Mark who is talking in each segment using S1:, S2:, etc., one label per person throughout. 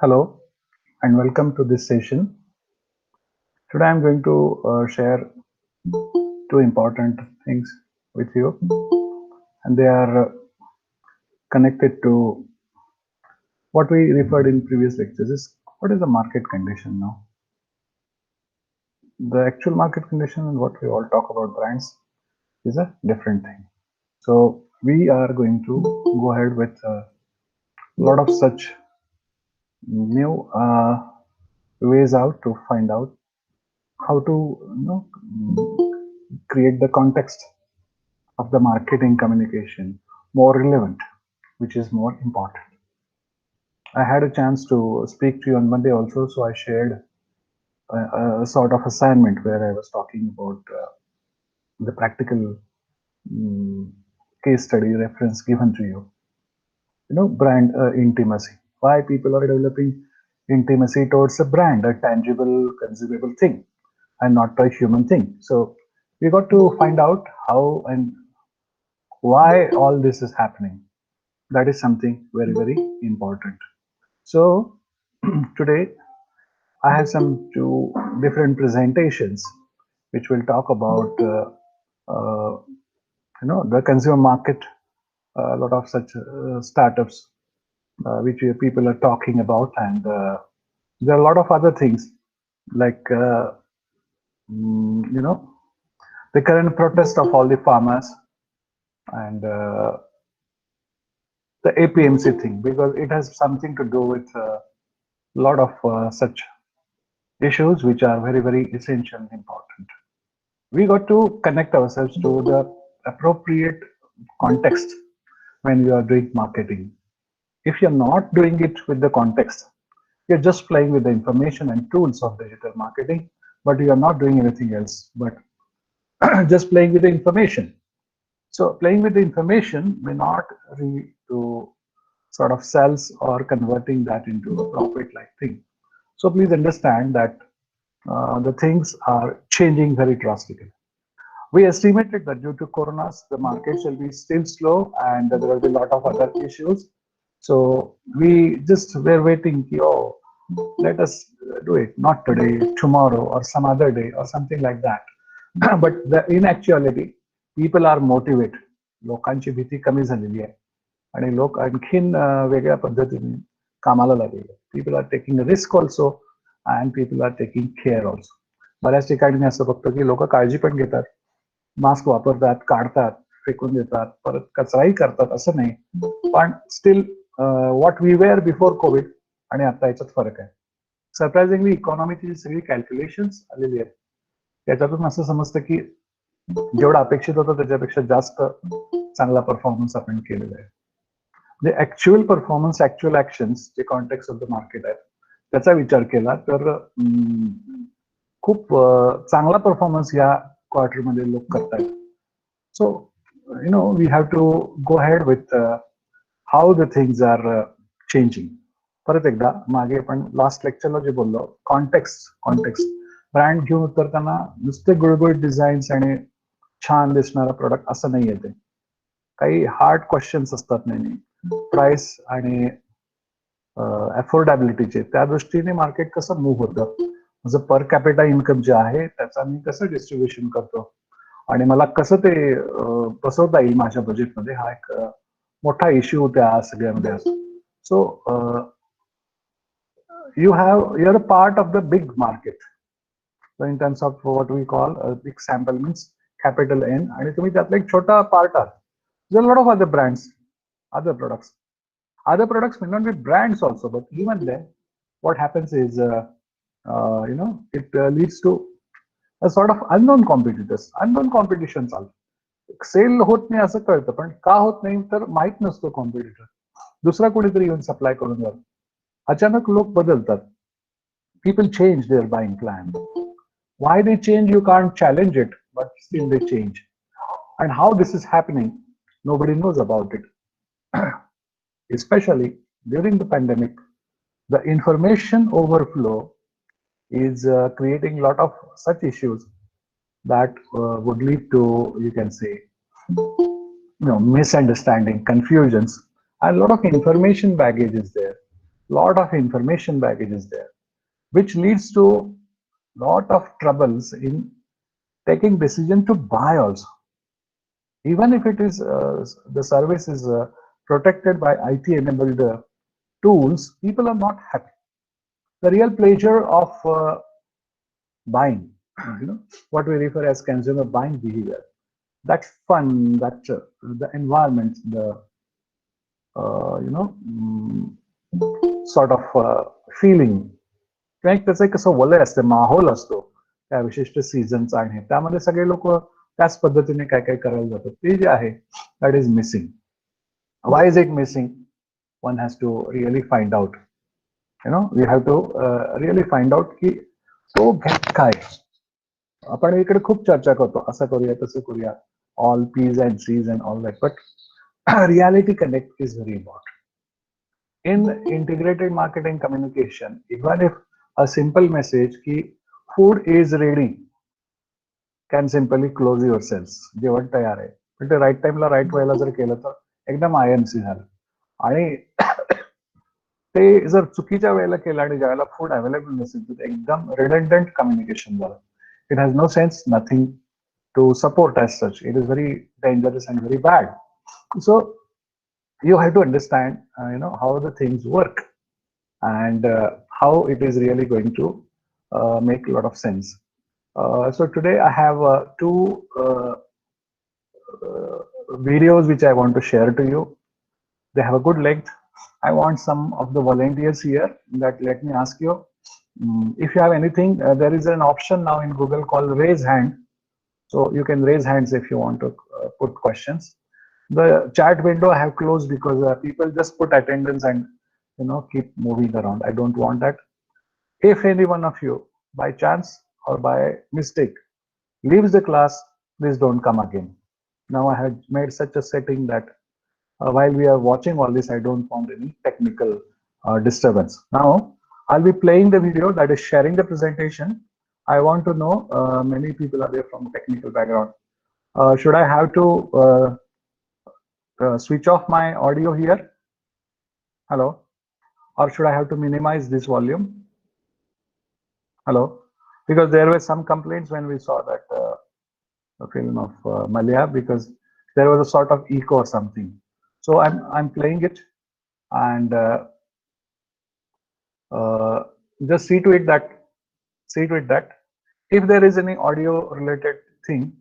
S1: Hello and welcome to this session. Today I'm going to share two important things with you, and they are connected to what we referred in previous lectures. Is what is the market condition now? The actual market condition and what we all talk about brands is a different thing. So we are going to go ahead with a lot of such new ways out to find out how to create the context of the marketing communication more relevant, which is more important. I had a chance to speak to you on Monday also, so I shared a sort of assignment where I was talking about the practical um, case study reference given to you. Brand intimacy. Why people are developing intimacy towards a brand, a tangible, consumable thing, and not a human thing. So we got to find out how and why all this is happening. That is something very, very important. So today I have some two different presentations which will talk about the consumer market, a lot of such startups which people are talking about, and there are a lot of other things like you know the current protest of all the farmers and the APMC thing, because it has something to do with a lot of such issues which are very, very essential and important. We got to connect ourselves to the appropriate context when we are doing marketing. If you're not doing it with the context, you're just playing with the information and tools of digital marketing, but you are not doing anything else but just playing with the information. So playing with the information may not lead to sort of sales or converting that into a profit like thing. So please understand that the things are changing very drastically. We estimated that due to coronas, the market shall be still slow and there will be a lot of other issues. So we just were waiting, let us do it, not today, tomorrow, or some other day, or something like that. But in actuality, people are motivated. लोकांची भीती कमी झालेली आहे आणि लोक आणखीन वेगळ्या पद्धतीने कामाला लागले. People are taking risk also and people are taking care also. बऱ्याच ठिकाणी मी असं बघतो की लोक काळजी पण घेतात, मास्क वापरतात, काढतात, फेकून देतात, परत कचराही करतात, असं नाही. पण still what we were before Covid आणि आता याच्यात फरक आहे. सरप्राइझिंगली इकॉनॉमीची सगळी कॅल्क्युलेशन्स आलेली आहेत, त्याच्यातून असं समजतं की जेवढं अपेक्षित होतं त्याच्यापेक्षा जास्त चांगला परफॉर्मन्स आपण केलेला आहे. जे ऍक्च्युअल परफॉर्मन्स, ऍक्च्युअल ऍक्शन्स जे कॉन्टेक्स्ट ऑफ द मार्केट आहेत त्याचा विचार केला तर खूप चांगला परफॉर्मन्स या क्वार्टरमध्ये लोक करतायत. So we have to go head with how the things are changing. परत एकदा मागे आपण लास्ट लेक्चरला जे बोललो, कॉन्टेक्स्ट ब्रँड घेऊन उतरताना नुसते गुळगुळीत डिझाईन्स आणि छान दिसणारा प्रोडक्ट असं नाही येते. काही हार्ड क्वेश्चन्स असतात नेहमी, प्राइस आणि अफोर्डेबिलिटीचे. त्या दृष्टीने मार्केट कसं मूव्ह होतं, माझं पर कॅपिटा इन्कम जे आहे त्याचा मी कसं डिस्ट्रीब्युशन करतो आणि मला कसं ते बसवता येईल माझ्या बजेटमध्ये, हा एक मोठा इश्यू त्या सगळ्यामध्ये असतो. सो you are a part of the big market. So in terms of what we call a big sample means capital N, आणि तुम्ही त्यातला एक छोटा पार्ट आहात. There are a lot of other brands, other products. Other products may not be brands also, but even then, what happens is, it leads to a sort of unknown competitors, unknown competition चालतं. Cell होत नाही असं कळतं, पण का होत नाही तर माहित नसतो कॉम्पिटिटर. दुसरा कोणीतरी येऊन सप्लाय करून जातो. अचानक लोक बदलतात. People change their buying plan. Why they change, you can't challenge it, but still they change. And how this is happening, nobody knows about it. Especially during the pandemic, the information overflow is creating a lot of such issues that would lead to, you can say, misunderstanding, confusions, and a lot of information baggage is there. lot of information baggage is there, which leads to lot of troubles in taking decision to buy also. Even if it is the service is protected by IT enabled tools, people are not happy. The real pleasure of buying, what we refer as consumer buying behavior, that fun, that the environment, the sort of feeling, किंवा एक त्याचं एक असं वलय असते, माहोल असतो त्या विशिष्ट सीझनचा, आणि त्यामध्ये सगळे लोक त्याच पद्धतीने काय काय करायला जातात, ते जे आहे that is missing. Why is it missing? One has to really find out. We have to really find out की तो घेत काय. आपण इकडे खूप चर्चा करतो, असं करूया तसं करूया, all P's and C's and all that, but reality connect is very important. In integrated marketing communication, even if a simple message ki food is ready can simply close your sales. जेवण तयार आहे, पण ते right टाइमला right वेळेला जर केलं तर एकदम IMC झालं. आणि ते जर चुकीच्या वेळेला केलं आणि ज्यावेळेला फूड अवेलेबल नसेल तर एकदम रिडंडंट कम्युनिकेशन झालं. It has no sense, nothing to support as such. It is very dangerous and very bad. So you have to understand how the things work, and how it is really going to make a lot of sense. So today I have two videos which I want to share to you. They have a good length. I want some of the volunteers here that let me ask you, if you have anything, there is an option now in Google called raise hand. So you can raise hands if you want to put questions. The chat window I have closed because people just put attendance and keep moving around. I don't want that. If any one of you by chance or by mistake leaves the class, please don't come again. Now I have made such a setting that while we are watching all this, I don't want any technical disturbance. Now I'll be playing the video, that is sharing the presentation. I want to know, many people are there from technical background. Should I have to switch off my audio here? Hello? Or should I have to minimize this volume? Hello? Because there were some complaints when we saw that film of Malia, because there was a sort of echo or something. So I'm playing it, and just see to it that if there is any audio related thing,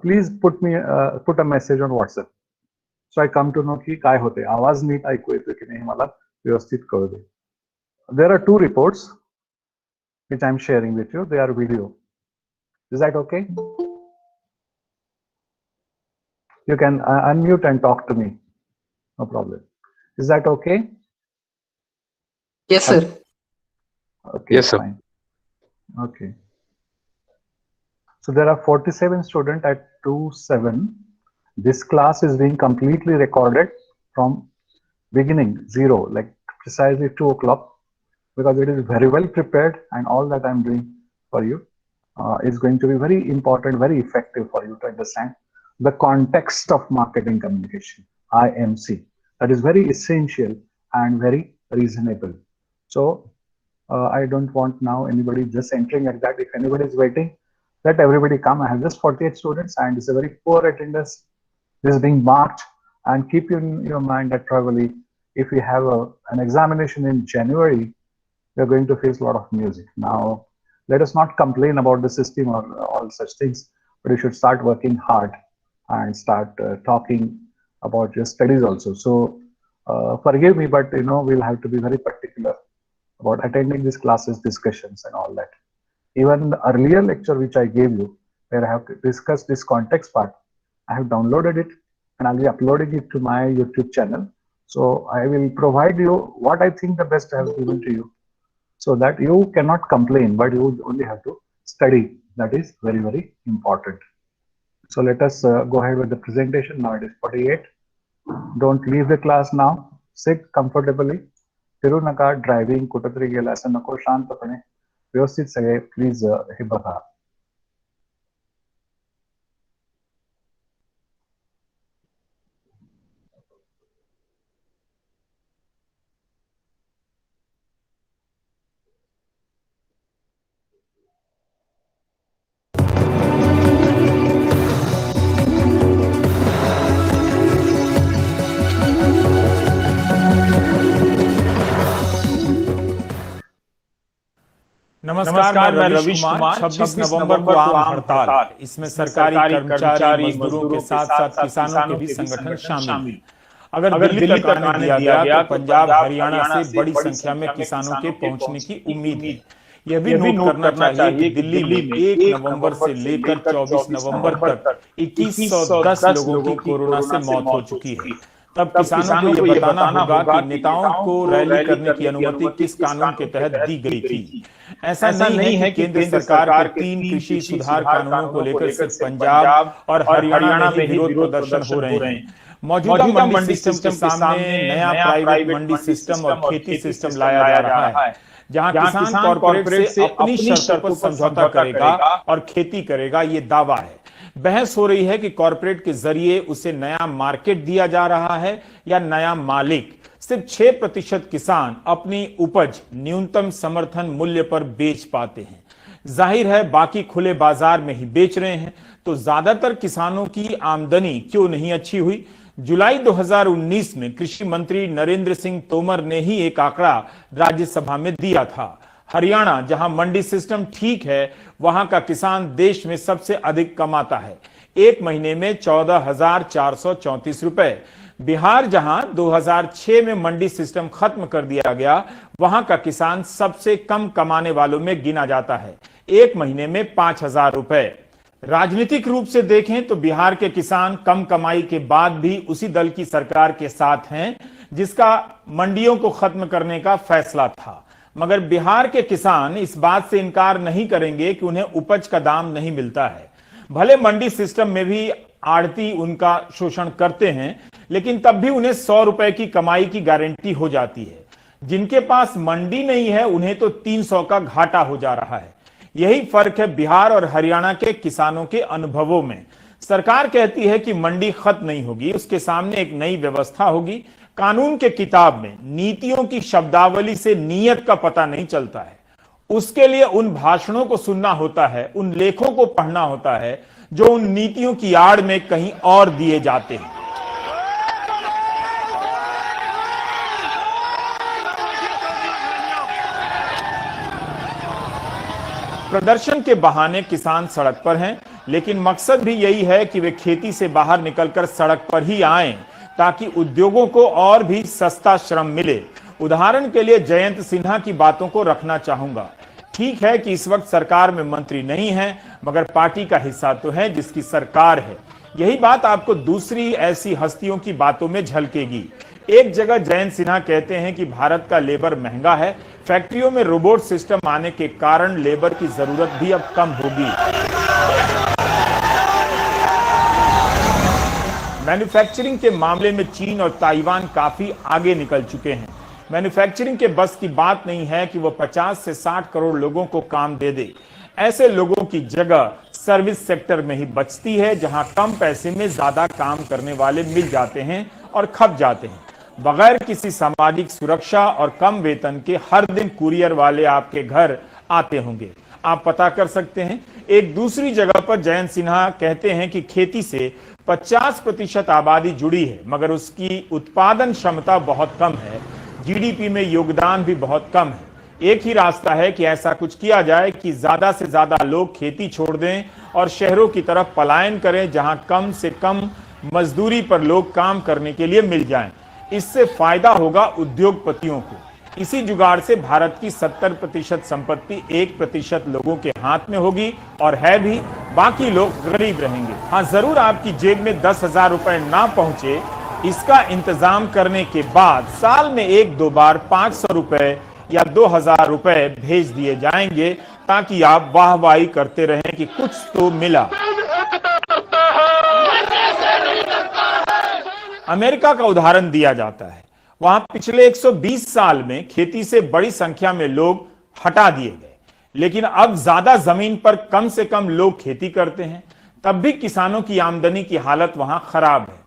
S1: please put a message on WhatsApp. So I come to know की काय होते, आवाज NEET ऐकू येतो की नाही मला व्यवस्थित कळू दे. There are two reports which I'm sharing with you. They are video. Is that okay? You can unmute and talk to me. No problem. Is that okay?
S2: Yes, sir.
S1: Okay,
S3: yes, sir.
S1: fine. Okay. So there are 47 students at 2-7. This class is being completely recorded from beginning, 0, like precisely 2 o'clock, because it is very well prepared, and all that I'm doing for you is going to be very important, very effective for you to understand the context of marketing communication, IMC. That is very essential and very reasonable. So I don't want now anybody just entering like that. If anybody is waiting, let everybody come. I have just 48 students and it's a very poor attendance. This is being marked, and keep in your mind that probably if we have an examination in January, we're going to face a lot of music. Now, let us not complain about the system or all such things, but you should start working hard and start talking about your studies also. So forgive me, but we'll have to be very particular about attending these classes, discussions and all that. Even the earlier lecture which I gave you, where I have discussed this context part, I have downloaded it and I'll be uploading it to my YouTube channel. So I will provide you what I think the best I have given to you, so that you cannot complain, but you only have to study. That is very, very important. So let us go ahead with the presentation. Now it is 48. Don't leave the class now. Sit comfortably. फिरू नका, driving कुठेतरी गेला असं नको, शांतपणे व्यवस्थित सगळे please हे बघा.
S3: नमस्कार, मैं रवीश कुमार। 26 नवंबर को आम हड़ताल, इसमें सरकारी कर्मचारी, मजदूरों के साथ साथ किसानों के भी संगठन शामिल। अगर दिल्ली तक आने दिया गया तो पंजाब हरियाणा से बड़ी संख्या में किसानों के पहुंचने की उम्मीद है। यह भी नोट करना चाहिए कि दिल्ली में 1 नवंबर से लेकर 24 नवंबर तक 2110 लोगों की कोरोना से मौत हो चुकी है। तब किसानों को यह बताना होगा कि नेताओं को रैली करने की अनुमति किस कानून के तहत दी गई थी। ऐसा नहीं है कि केंद्र सरकार के 3 कृषि सुधार कानूनों को लेकर सिर्फ पंजाब और हरियाणा में ही विरोध प्रदर्शन हो रहे हैं। मौजूदा मंडी सिस्टम के सामने नया प्राइवेट मंडी सिस्टम और खेती सिस्टम लाया जा रहा है, जहां किसान कॉर्पोरेट से अपनी शर्तों पर समझौता करेगा और खेती करेगा, ये दावा है। बहस हो रही है कि कॉर्पोरेट के जरिए उसे नया मार्केट दिया जा रहा है या नया मालिक। सिर्फ 6% किसान अपनी उपज न्यूनतम समर्थन मूल्य पर बेच पाते हैं। जाहिर है बाकी खुले बाजार में ही बेच रहे हैं, तो ज्यादातर किसानों की आमदनी क्यों नहीं अच्छी हुई। जुलाई 2019 में कृषि मंत्री नरेंद्र सिंह तोमर ने ही एक आंकड़ा राज्यसभा में दिया था। हरियाणा, जहां मंडी सिस्टम ठीक है, वहां का किसान देश में सबसे अधिक कमाता है, एक महीने में 14,434 रुपए। बिहार, जहां 2006 में मंडी सिस्टम खत्म कर दिया गया, वहां का किसान सबसे कम कमाने वालों में गिना जाता है, एक महीने में 5,000 रुपए। राजनीतिक रूप से देखें तो बिहार के किसान कम कमाई के बाद भी उसी दल की सरकार के साथ हैं जिसका मंडियों को खत्म करने का फैसला था। मगर बिहार के किसान इस बात से इनकार नहीं करेंगे कि उन्हें उपज का दाम नहीं मिलता है। भले मंडी सिस्टम में भी आड़ती उनका शोषण करते हैं, लेकिन तब भी उन्हें 100 रुपए की कमाई की गारंटी हो जाती है। जिनके पास मंडी नहीं है उन्हें तो 300 का घाटा हो जा रहा है। यही फर्क है बिहार और हरियाणा के किसानों के अनुभवों में। सरकार कहती है कि मंडी खत्म नहीं होगी, उसके सामने एक नई व्यवस्था होगी। कानून के किताब में नीतियों की शब्दावली से नीयत का पता नहीं चलता है। उसके लिए उन भाषणों को सुनना होता है, उन लेखों को पढ़ना होता है जो उन नीतियों की आड़ में कहीं और दिए जाते हैं। प्रदर्शन के बहाने किसान सड़क पर हैं, लेकिन मकसद भी यही है कि वे खेती से बाहर निकलकर सड़क पर ही आएं, ताकि उद्योगों को और भी सस्ता श्रम मिले। उदाहरण के लिए जयंत सिन्हा की बातों को रखना चाहूंगा। ठीक है कि इस वक्त सरकार में मंत्री नहीं है, मगर पार्टी का हिस्सा तो है जिसकी सरकार है। यही बात आपको दूसरी ऐसी हस्तियों की बातों में झलकेगी। एक जगह जयंत सिन्हा कहते हैं कि भारत का लेबर महंगा है, फैक्ट्रियों में रोबोट सिस्टम आने के कारण लेबर की जरूरत भी अब कम होगी। मैन्युफैक्चरिंग के मामले में चीन और ताइवान काफी आगे निकल चुके हैं। मैन्युफैक्चरिंग के बस की बात नहीं है कि वो 50 से 60 करोड़ लोगों को काम दे दे। ऐसे लोगों की जगह सर्विस सेक्टर में ही बचती है, जहां कम पैसे में ज्यादा काम करने वाले मिल जाते हैं और खप जाते हैं। बगैर किसी सामाजिक सुरक्षा और कम वेतन के हर दिन कुरियर वाले आपके घर आते होंगे, आप पता कर सकते हैं। एक दूसरी जगह पर जयंत सिन्हा कहते हैं कि खेती से 50% आबादी जुड़ी है, मगर उसकी उत्पादन क्षमता बहुत कम है, जीडीपी में योगदान भी बहुत कम है। एक ही रास्ता है कि ऐसा कुछ किया जाए कि ज्यादा से ज्यादा लोग खेती छोड़ दें और शहरों की तरफ पलायन करें, जहां कम से कम मजदूरी पर लोग काम करने के लिए मिल जाएं। इससे फायदा होगा उद्योगपतियों को। इसी जुगाड़ से भारत की 70% संपत्ति 1% लोगों के हाथ में होगी, और है भी, बाकी लोग गरीब रहेंगे। हाँ, जरूर आपकी जेब में 10,000 रुपए ना पहुंचे, इसका इंतजाम करने के बाद साल में 1-2 बार 500 रुपए या 2,000 रुपए भेज दिए जाएंगे, ताकि आप वाहवाही करते रहें कि कुछ तो मिला। अमेरिका का उदाहरण दिया जाता है। वहां पिछले 120 साल में खेती से बड़ी संख्या में लोग हटा दिए गए, लेकिन अब ज्यादा जमीन पर कम से कम लोग खेती करते हैं, तब भी किसानों की आमदनी की हालत वहां खराब है।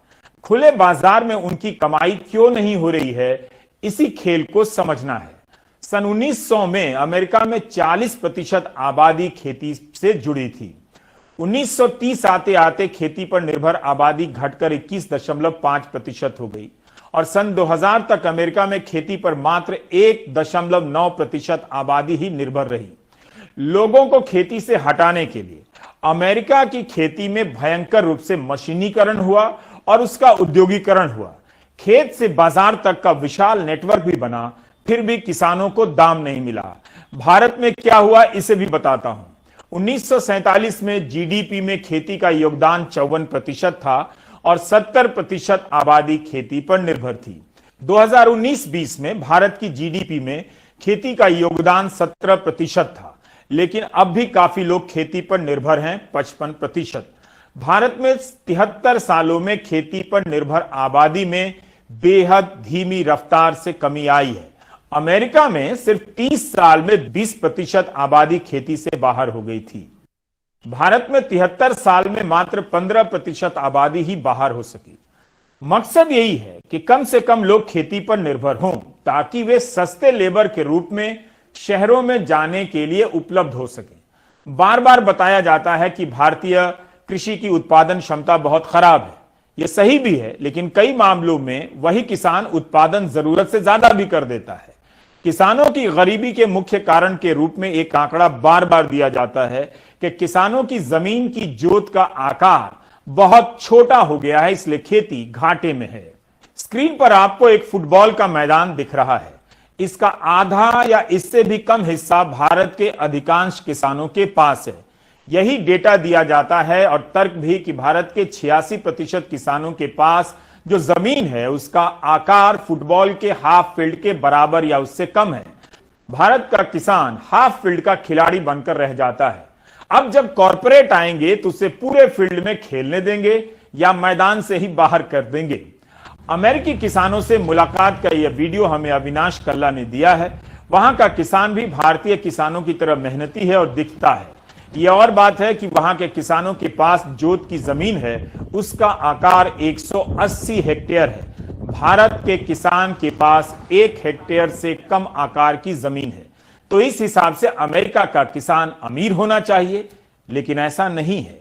S3: खुले बाजार में उनकी कमाई क्यों नहीं हो रही है, इसी खेल को समझना है। सन 1900 में अमेरिका में 40% आबादी खेती से जुड़ी थी। 1930 आते आते खेती पर निर्भर आबादी घटकर 21.5% हो गई, और सन 2000 तक अमेरिका में खेती पर मात्र 1.9% आबादी ही निर्भर रही। लोगों को खेती से हटाने के लिए अमेरिका की खेती में भयंकर रूप से मशीनीकरण हुआ और उसका उद्योगीकरण हुआ। खेत से बाजार तक का विशाल नेटवर्क भी बना, फिर भी किसानों को दाम नहीं मिला। भारत में क्या हुआ इसे भी बताता हूं। 1947 में जीडीपी में खेती का योगदान 54% था और 70% आबादी खेती पर निर्भर थी। 2019-20 में भारत की जीडीपी में खेती का योगदान 17% था, लेकिन अब भी काफी लोग खेती पर निर्भर हैं, 55%। भारत में 73 सालों में खेती पर निर्भर आबादी में बेहद धीमी रफ्तार से कमी आई है। अमेरिका में सिर्फ 30 साल में 20% आबादी खेती से बाहर हो गई थी। भारत में 73 साल में मात्र 15% आबादी ही बाहर हो सकी। मकसद यही है कि कम से कम लोग खेती पर निर्भर हों, ताकि वे सस्ते लेबर के रूप में शहरों में जाने के लिए उपलब्ध हो सके। बार बार बताया जाता है कि भारतीय कृषि की उत्पादन क्षमता बहुत खराब है। यह सही भी है, लेकिन कई मामलों में वही किसान उत्पादन जरूरत से ज्यादा भी कर देता है। किसानों की गरीबी के मुख्य कारण के रूप में एक आंकड़ा बार बार दिया जाता है कि किसानों की जमीन की जोत का आकार बहुत छोटा हो गया है, इसलिए खेती घाटे में है। स्क्रीन पर आपको एक फुटबॉल का मैदान दिख रहा है। इसका आधा या इससे भी कम हिस्सा भारत के अधिकांश किसानों के पास है। यही डेटा दिया जाता है और तर्क भी कि भारत के 86% किसानों के पास जो जमीन है उसका आकार फुटबॉल के हाफ फील्ड के बराबर या उससे कम है। भारत का किसान हाफ फील्ड का खिलाड़ी बनकर रह जाता है। अब जब कॉरपोरेट आएंगे तो उसे पूरे फील्ड में खेलने देंगे या मैदान से ही बाहर कर देंगे। अमेरिकी किसानों से मुलाकात का यह वीडियो हमें अविनाश कल्ला ने दिया है। वहां का किसान भी भारतीय किसानों की तरह मेहनती है और दिखता है। यह और बात है कि वहां के किसानों के पास जोत की जमीन है, उसका आकार 180 हेक्टेयर है। भारत के किसान के पास 1 हेक्टेयर से कम आकार की जमीन है। तो इस हिसाब से अमेरिका का किसान अमीर होना चाहिए, लेकिन ऐसा नहीं है।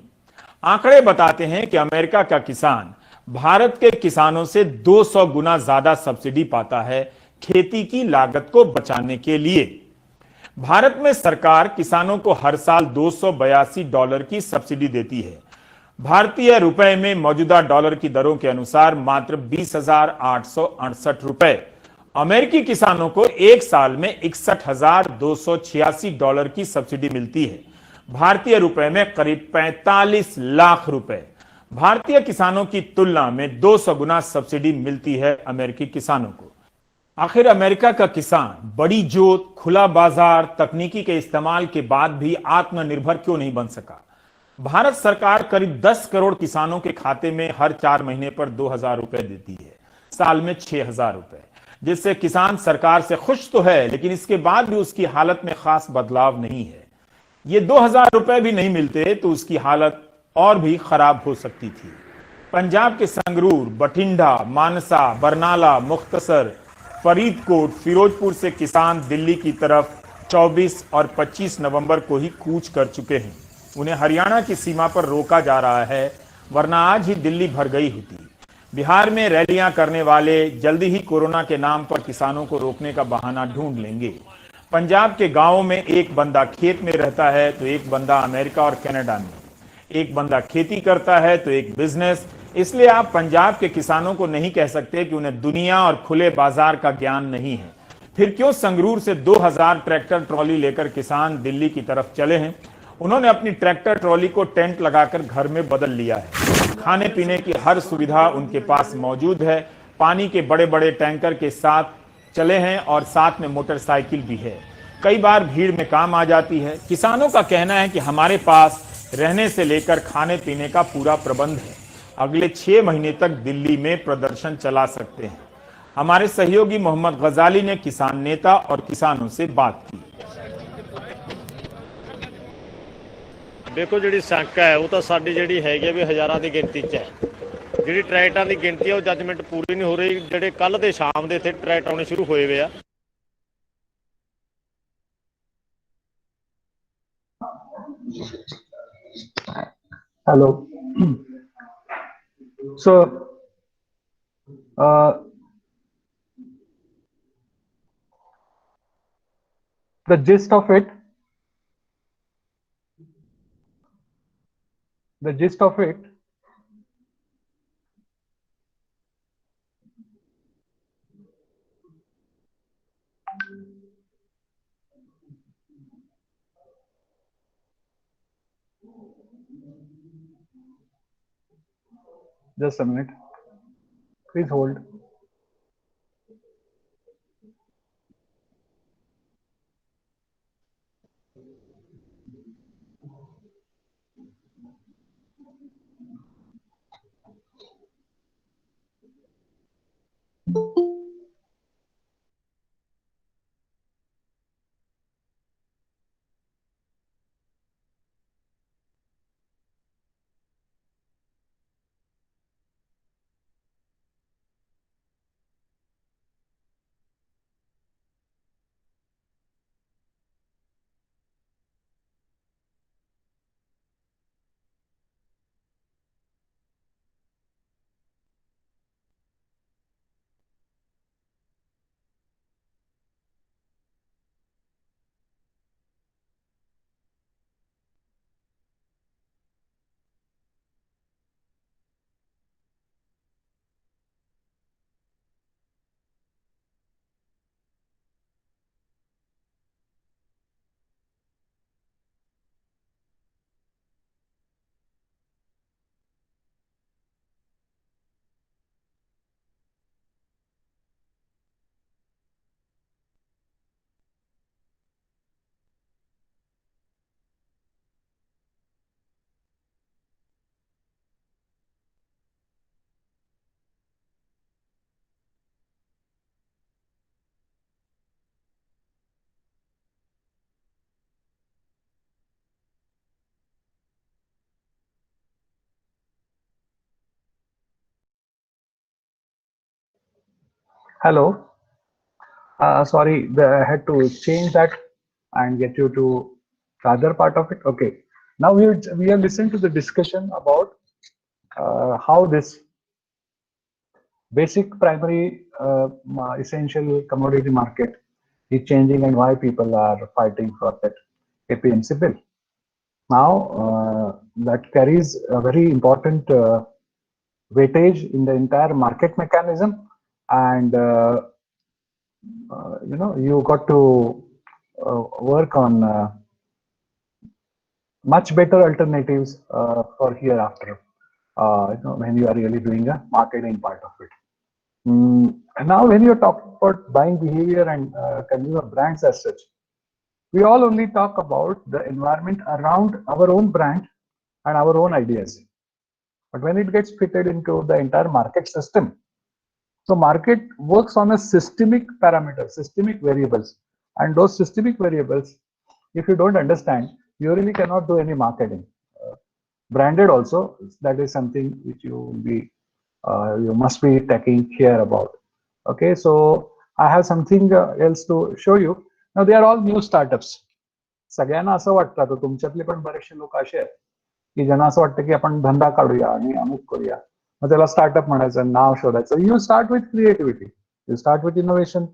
S3: आंकड़े बताते हैं कि अमेरिका का किसान भारत के किसानों से 200 गुना ज्यादा सब्सिडी पाता है खेती की लागत को बचाने के लिए। भारत में सरकार किसानों को हर साल $282 की सब्सिडी देती है। भारतीय रुपए में मौजूदा डॉलर की दरों के अनुसार मात्र 20,868 रुपए। अमेरिकी किसानों को एक साल में $61,286 की सब्सिडी मिलती है। भारतीय रुपए में करीब 45 लाख रुपए। भारतीय किसानों की तुलना में 200 गुना सब्सिडी मिलती है अमेरिकी किसानों को। आखिर अमेरिका का किसान बड़ी जोत, खुला बाजार, तकनीकी के इस्तेमाल के बाद भी आत्मनिर्भर क्यों नहीं बन सका? भारत सरकार करीब 10 करोड़ किसानों के खाते में हर 4 महीने पर 2,000 रुपए देती है, साल में 6,000 रुपए, जिससे किसान सरकार से खुश तो है, लेकिन इसके बाद भी उसकी हालत में खास बदलाव नहीं है। ये 2,000 रुपए भी नहीं मिलते तो उसकी हालत और भी खराब हो सकती थी। पंजाब के संगरूर, बठिंडा, मानसा, बरनाला, मुख्तसर, फरीदकोट, फिरोजपुर से किसान दिल्ली की तरफ 24 और 25 नवंबर को ही कूच कर चुके हैं। उन्हें हरियाणा की सीमा पर रोका जा रहा है, वरना आज ही दिल्ली भर गई होती। बिहार में रैलियां करने वाले जल्दी ही कोरोना के नाम पर किसानों को रोकने का बहाना ढूंढ लेंगे। पंजाब के गांवों में एक बंदा खेत में रहता है तो एक बंदा अमेरिका और कनाडा में, एक बंदा खेती करता है तो एक बिजनेस। इसलिए आप पंजाब के किसानों को नहीं कह सकते कि उन्हें दुनिया और खुले बाजार का ज्ञान नहीं है। फिर क्यों संगरूर से 2000 ट्रैक्टर ट्रॉली लेकर किसान दिल्ली की तरफ चले हैं? उन्होंने अपनी ट्रैक्टर ट्रॉली को टेंट लगाकर घर में बदल लिया है। खाने पीने की हर सुविधा उनके पास मौजूद है। पानी के बड़े बड़े टैंकर के साथ चले हैं और साथ में मोटरसाइकिल भी है। कई बार भीड़ में काम आ जाती है। किसानों का कहना है कि हमारे पास रहने से लेकर खाने पीने का पूरा प्रबंध है। अगले 6 महीने तक दिल्ली में प्रदर्शन चला सकते हैं। हमारे सहयोगी मोहम्मद गजाली ने किसान नेता और किसानों से बात की।
S4: देखो जी शंका है वो तो साड़ी जी हैगी भी हज़ारों की गिनती च है। जी ट्रैक्टर की गिनती है वो जजमेंट पूरी नहीं हो रही। जोड़े कल के शाम के इतने ट्रैक्टर आने शुरू हुए हुए आ।
S1: Hello. So, the gist of it the gist of it, just a minute, please hold. Hello. Sorry, I had to change that and get you to the other part of it. Okay. Now we are listening to the discussion about how this basic primary essential commodity market is changing and why people are fighting for that APMC bill. Now that carries a very important weightage in the entire market mechanism, and you got to work on much better alternatives for hereafter. When you are really doing a marketing part of it. And now, when you talk about buying behavior and consumer brands as such, we all only talk about the environment around our own brand and our own ideas. But when it gets fitted into the entire market system, so market works on a systemic parameter, systemic variables, and those systemic variables, if you don't understand, you really cannot do any marketing. Branded also, that is something which you must be taking care about. Okay, so I have something else to show you. Now they are all new startups. सगळ्यांना असं वाटतं, आता तुमच्यातले पण बरेचसे लोक असे आहेत की ज्यांना असं वाटतं की आपण धंदा काढूया आणि अमुक करूया, मग त्याला स्टार्टअप म्हणायचं, नाव शोधायचं. You start with creativity, you start with innovation,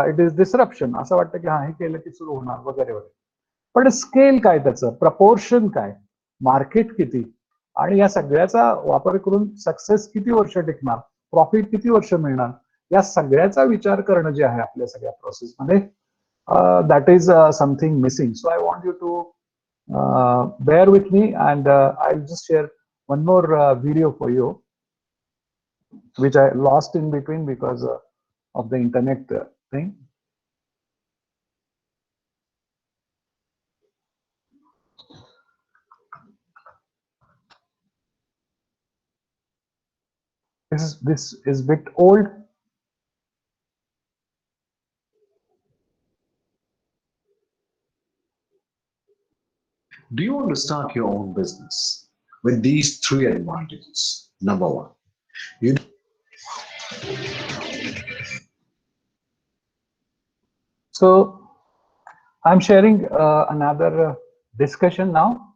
S1: it is disruption. असं वाटतं की हा हे केलं की सुरू होणार वगैरे वगैरे. पण स्केल काय, त्याचं प्रपोर्शन काय, मार्केट किती, आणि या सगळ्याचा वापर करून सक्सेस किती वर्ष टिकणार, प्रॉफिट किती वर्ष मिळणार, या सगळ्याचा विचार करणं जे आहे आपल्या सगळ्या प्रोसेसमध्ये, that is something missing. So I want you to bear with me, and I'll just share one more video for you, which I lost in between because of the internet thing. This is a bit old.
S5: Do you want to start your own business with these three advantages? Number one,
S1: So I'm sharing another discussion now,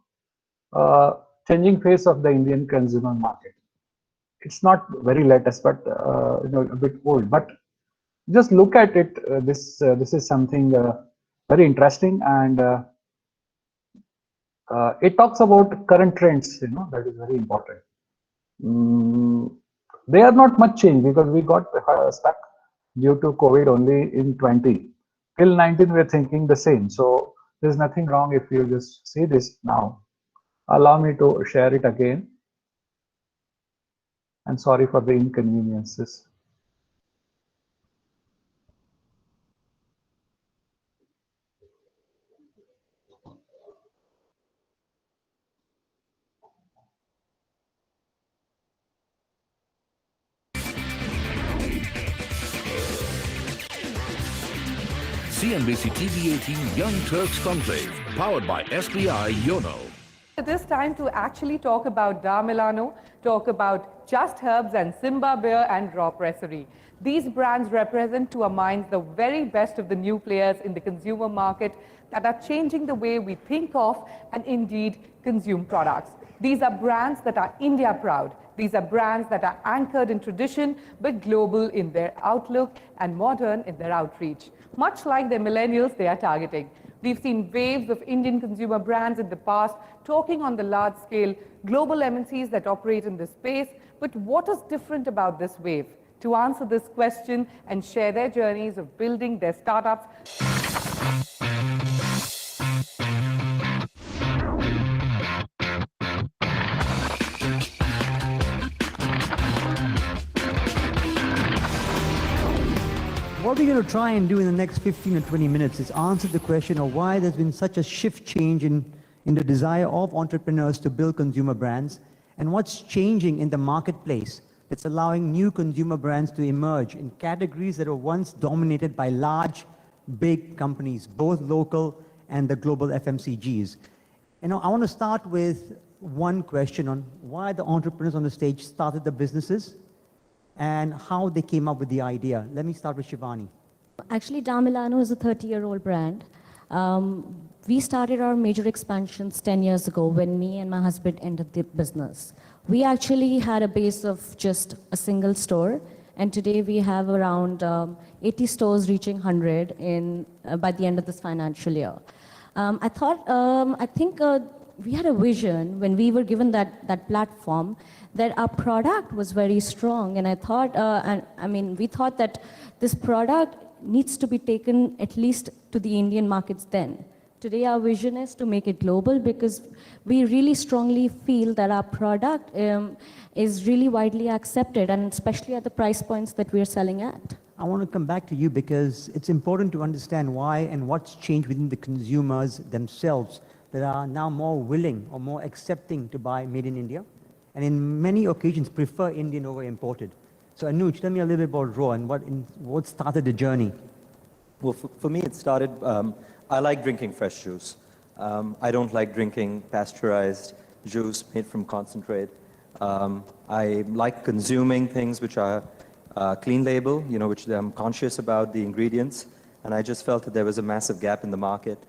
S1: changing face of the Indian consumer market. It's not very latest, but a bit old. But just look at it. This is something very interesting, and It talks about current trends, that is very important. They are not much change because we got stuck due to COVID only in 20. Till 19, we're thinking the same. So there's nothing wrong if you just see this now. Allow me to share it again. And sorry for the inconveniences.
S6: CNBC TV 18 Young Turks Conclave, powered by SBI Yono.
S7: It is time to actually talk about Da Milano, talk about Just Herbs and Simba Beer and Raw Pressery. These brands represent to our minds the very best of the new players in the consumer market that are changing the way we think of and indeed consume products. These are brands that are India proud. These are brands that are anchored in tradition but global in their outlook and modern in their outreach. Much like the millennials they are targeting. We've seen waves of Indian consumer brands in the past talking on the large scale global MNCs that operate in this space. But what is different about this wave? To answer this question and share their journeys of building their startups.
S8: What we're going to try and do in the next 15 or 20 minutes is answer the question of why there's been such a shift change in the desire of entrepreneurs to build consumer brands, and what's changing in the marketplace that's allowing new consumer brands to emerge in categories that were once dominated by large, big companies, both local and the global FMCGs. I want to start with one question on why the entrepreneurs on the stage started the businesses and how they came up with the idea. Let me start with Shivani.
S9: Actually, Da Milano is a 30-year-old brand. We started our major expansions 10 years ago when me and my husband entered the business. We actually had a base of just a single store, and today we have around 80 stores reaching 100 by the end of this financial year. I think we had a vision when we were given that platform that our product was very strong, and I thought, we thought that this product needs to be taken at least to the Indian markets then. Today our vision is to make it global because we really strongly feel that our product is really widely accepted, and especially at the price points that we are selling at.
S8: I want to come back to you because it's important to understand why and what's changed within the consumers themselves that are now more willing or more accepting to buy made in India, and in many occasions prefer Indian over imported. So Anuj, tell me a little bit about Raw and what started the journey.
S10: Well, for me it started, I like drinking fresh juice. I don't like drinking pasteurized juice made from concentrate. I like consuming things which are clean label, which I'm conscious about the ingredients, and I just felt that there was a massive gap in the market.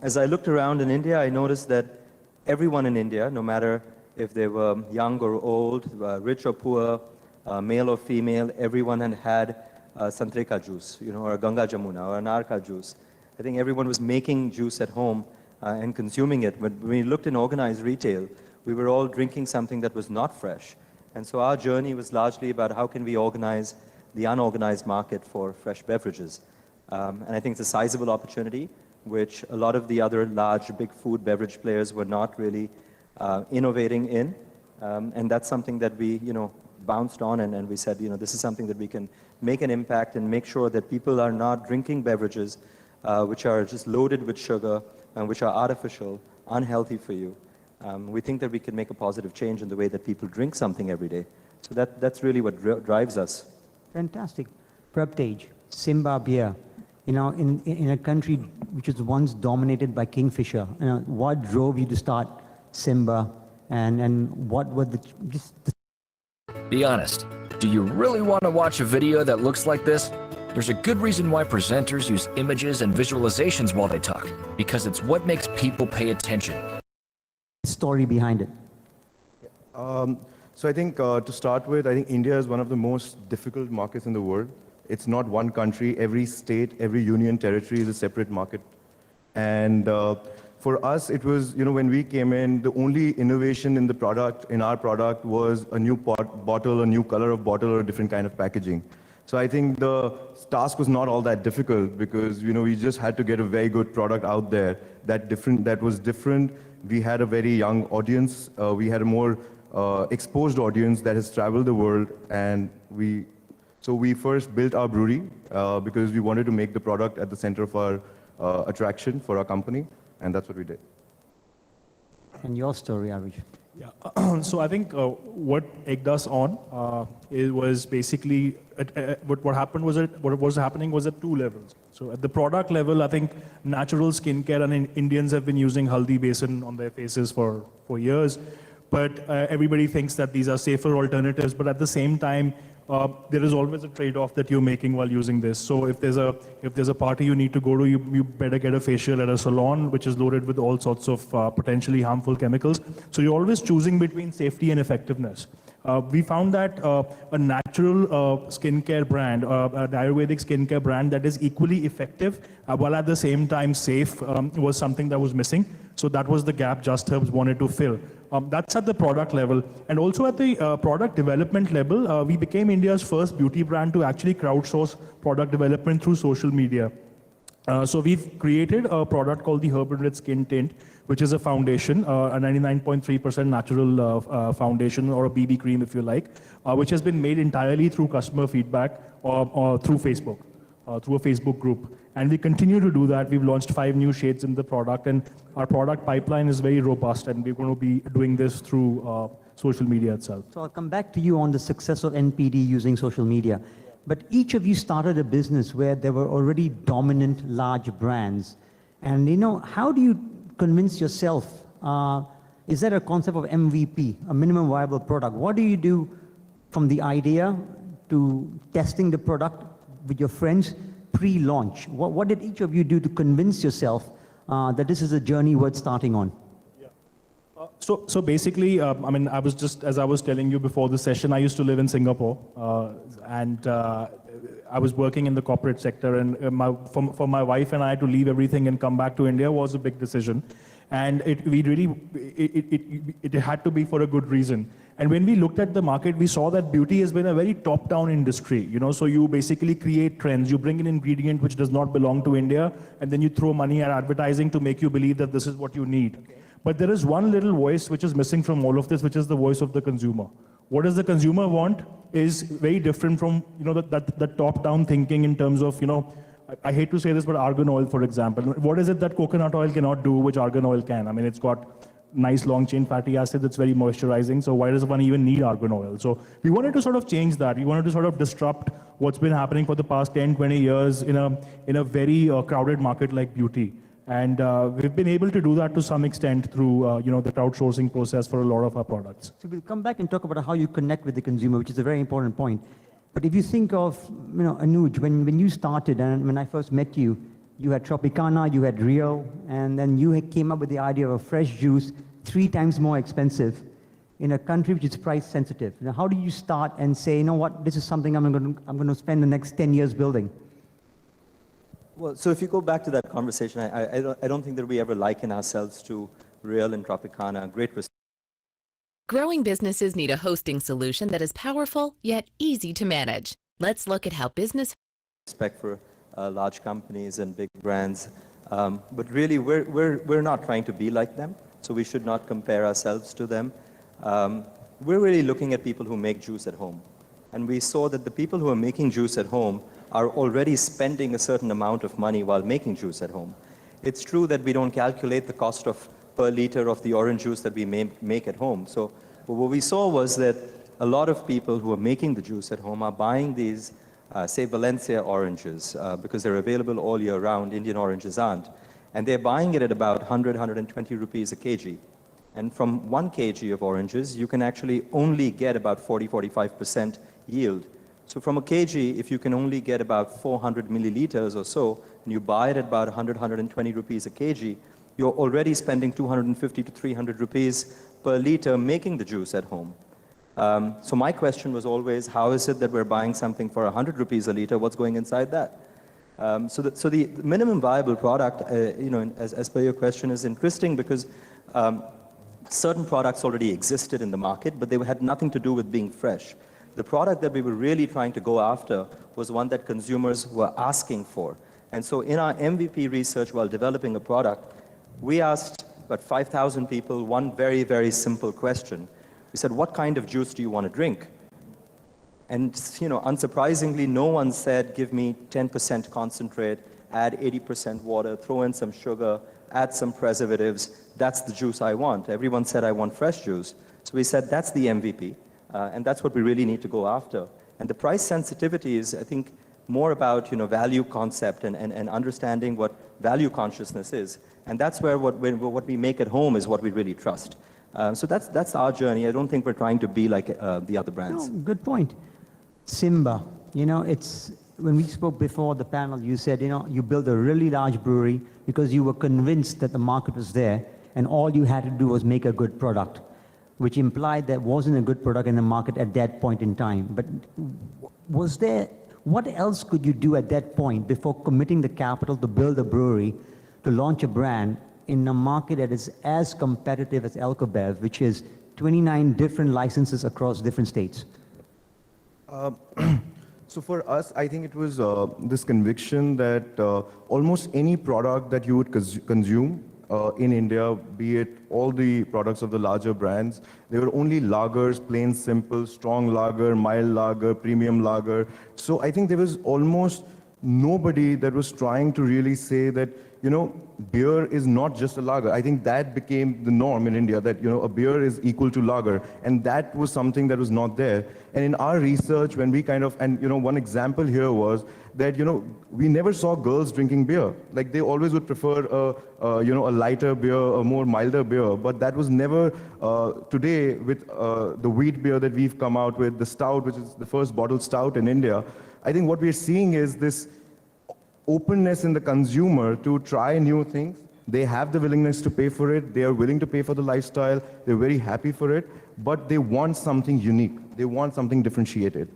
S10: As I looked around in India, I noticed that everyone in India, no matter if they were young or old, rich or poor, male or female, everyone had Santrika juice, or a Ganga Jamuna or an Arka juice. I think everyone was making juice at home and consuming it. But when we looked in organized retail, we were all drinking something that was not fresh. And so our journey was largely about how can we organize the unorganized market for fresh beverages. And I think it's a sizable opportunity, which a lot of the other large, big food beverage players were not really innovating in. And that's something that we, bounced on and we said, this is something that we can make an impact and make sure that people are not drinking beverages which are just loaded with sugar and which are artificial, unhealthy for you. We think that we can make a positive change in the way that people drink something every day. So that's really what drives us.
S8: Fantastic. Prabtej, Simba Beer, in a country which was once dominated by Kingfisher, what drove you to start Simba and what were
S6: Be honest, do you really want to watch a video that looks like this? There's a good reason why presenters use images and visualizations while they talk, because it's what makes people pay attention.
S8: Story behind it?
S11: So I think to start with, I think India is one of the most difficult markets in the world. It's not one country. Every state, every union territory is a separate market. And for us, it was, when we came in, the only innovation in the product, in our product, was a new bottle, a new color of bottle, or a different kind of packaging. So I think the task was not all that difficult because, we just had to get a very good product out there that was different. We had a very young audience. We had a more exposed audience that has traveled the world, and so we first built our brewery because we wanted to make the product at the center of our attraction for our company, and that's what we did.
S8: And your story, Arish?
S12: Yeah. So I think what egged us on it was basically what happened was what was happening was at two levels. So at the product level, I think natural skincare, and Indians have been using haldi besan on their faces for years, but everybody thinks that these are safer alternatives. But at the same time, there is always a trade-off that you're making while using this. So if there's a party you need to go to, you better get a facial at a salon, which is loaded with all sorts of potentially harmful chemicals. So you're always choosing between safety and effectiveness. We found that a natural skincare brand, an Ayurvedic skincare brand that is equally effective while at the same time safe was something that was missing. So that was the gap Just Herbs wanted to fill. That's at the product level. And also at the product development level, we became India's first beauty brand to actually crowdsource product development through social media. So we've created a product called the Herbal Red Skin Tint, which is a foundation, a 99.3% natural foundation, or a BB cream if you like, which has been made entirely through customer feedback or through Facebook, through a Facebook group. And we continue to do that. We've launched 5 new shades in the product, and our product pipeline is very robust, and we're going to be doing this through social media itself.
S8: So I'll come back to you on the success of NPD using social media. But each of you started a business where there were already dominant large brands. And how do you convince yourself? Is there a concept of MVP, a minimum viable product? What do you do from the idea to testing the product with your friends pre-launch? What did each of you do to convince yourself that this is a journey worth starting on?
S12: So basically, I was just, as I was telling you before the session, I used to live in Singapore, and I was working in the corporate sector, and for my wife and I to leave everything and come back to India was a big decision. And it had to be for a good reason. And when we looked at the market, we saw that beauty has been a very top-down industry. So you basically create trends. You bring an ingredient which does not belong to India, and then you throw money at advertising to make you believe that this is what you need. But there is one little voice which is missing from all of this, which is the voice of the consumer. What does the consumer want is very different from that top-down thinking in terms of, I hate to say this, but argan oil, for example. What is it that coconut oil cannot do, which argan oil can? It's got nice long-chain fatty acid that's very moisturizing, so why does one even need argan oil? So we wanted to sort of change that. We wanted to sort of disrupt what's been happening for the past 10, 20 years in a very crowded market like beauty. And we've been able to do that to some extent through the crowdsourcing process for a lot of our products.
S8: So we'll come back and talk about how you connect with the consumer, which is a very important point. But if you think of, Anuj, when you started and when I first met you, you had Tropicana, you had Rio, and then you came up with the idea of a fresh juice 3 times more expensive in a country which is price sensitive. Now, how do you start and say, you know what, this is something I'm going to spend the next 10 years building?
S10: Well, so if you go back to that conversation, I don't think that we ever liken ourselves to Real and Tropicana. Great respect.
S13: Growing businesses need a hosting solution that is powerful yet easy to manage. Let's look at how business
S10: Respect for large companies and big brands, but really we're not trying to be like them, so we should not compare ourselves to them. We're really looking at people who make juice at home, and we saw that the people who are making juice at home are already spending a certain amount of money while making juice at home. It's true that we don't calculate the cost of per liter of the orange juice that we make at home. So what we saw was that a lot of people who are making the juice at home are buying these, say, Valencia oranges, because they're available all year round. Indian oranges aren't. And they're buying it at about 100, 120 rupees a kg. And from 1 kg of oranges, you can actually only get about 40, 45% yield. So from a kg, if you can only get about 400 milliliters or so, and you buy it at about 100, 120 rupees a kg, you're already spending 250 to 300 rupees per liter making the juice at home. So my question was always, how is it that we're buying something for 100 rupees a liter? What's going inside that? So the minimum viable product, as per your question, is interesting because certain products already existed in the market, but they had nothing to do with being fresh. The product that we were really trying to go after was one that consumers were asking for. And so in our MVP research while developing a product, we asked about 5,000 people one very, very simple question. We said, what kind of juice do you want to drink? And unsurprisingly, no one said, give me 10% concentrate, add 80% water, throw in some sugar, add some preservatives. That's the juice I want. Everyone said, I want fresh juice. So we said, that's the MVP. And that's what we really need to go after. And the price sensitivity is, I think, more about value concept and understanding what value consciousness is. And that's where what we make at home is what we really trust. So that's our journey. I don't think we're trying to be like the other brands.
S8: No, good point. Simba, it's when we spoke before the panel, you said, you built a really large brewery because you were convinced that the market was there and all you had to do was make a good product, which implied there wasn't a good product in the market at that point in time. But what else could you do at that point before committing the capital to build a brewery, to launch a brand in a market that is as competitive as Alcobev, which is 29 different licenses across different states?
S11: So for us, I think it was this conviction that almost any product that you would consume in India, be it all the products of the larger brands, they were only lagers, plain, simple, strong lager, mild lager, premium lager. So I think there was almost nobody that was trying to really say that, beer is not just a lager. I think that became the norm in India, that, a beer is equal to lager. And that was something that was not there. And in our research, when we one example here was that, we never saw girls drinking beer. Like they always would prefer a lighter beer, a more milder beer. But that was never, today with the wheat beer that we've come out with, the stout, which is the first bottled stout in India, I think what we're seeing is this openness in the consumer to try new things. They have the willingness to pay for it. They are willing to pay for the lifestyle. They're very happy for it, but they want something unique. They want something differentiated.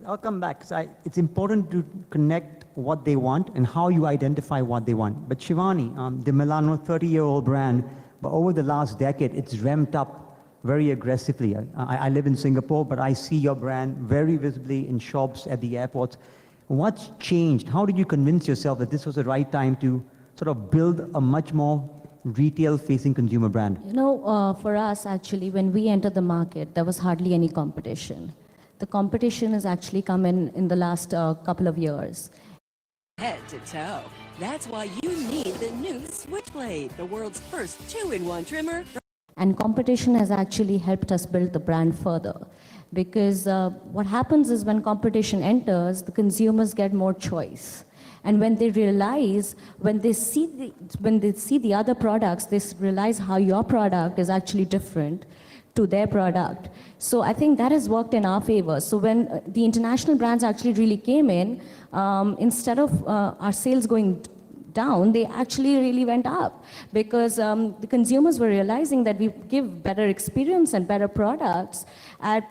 S8: I'll come back. It's important to connect what they want and how you identify what they want. But Shivani, the Milano 30-year-old brand, but over the last decade, it's ramped up very aggressively. I live in Singapore, but I see your brand very visibly in shops at the airports. What's changed? How did you convince yourself that this was the right time to sort of build a much more retail-facing consumer brand?
S9: For us, actually, when we entered the market, there was hardly any competition. The competition has actually come in the last couple of years.
S14: Head to toe. That's why you need the new Switchblade, the world's first 2-in-1 trimmer.
S9: And competition has actually helped us build the brand further. Because what happens is when competition enters, the consumers get more choice. And when they realize, when they see the other products, they realize how your product is actually different to their product. So I think that has worked in our favor. So when the international brands actually really came in, instead of our sales going down, they actually really went up because the consumers were realizing that we give better experience and better products at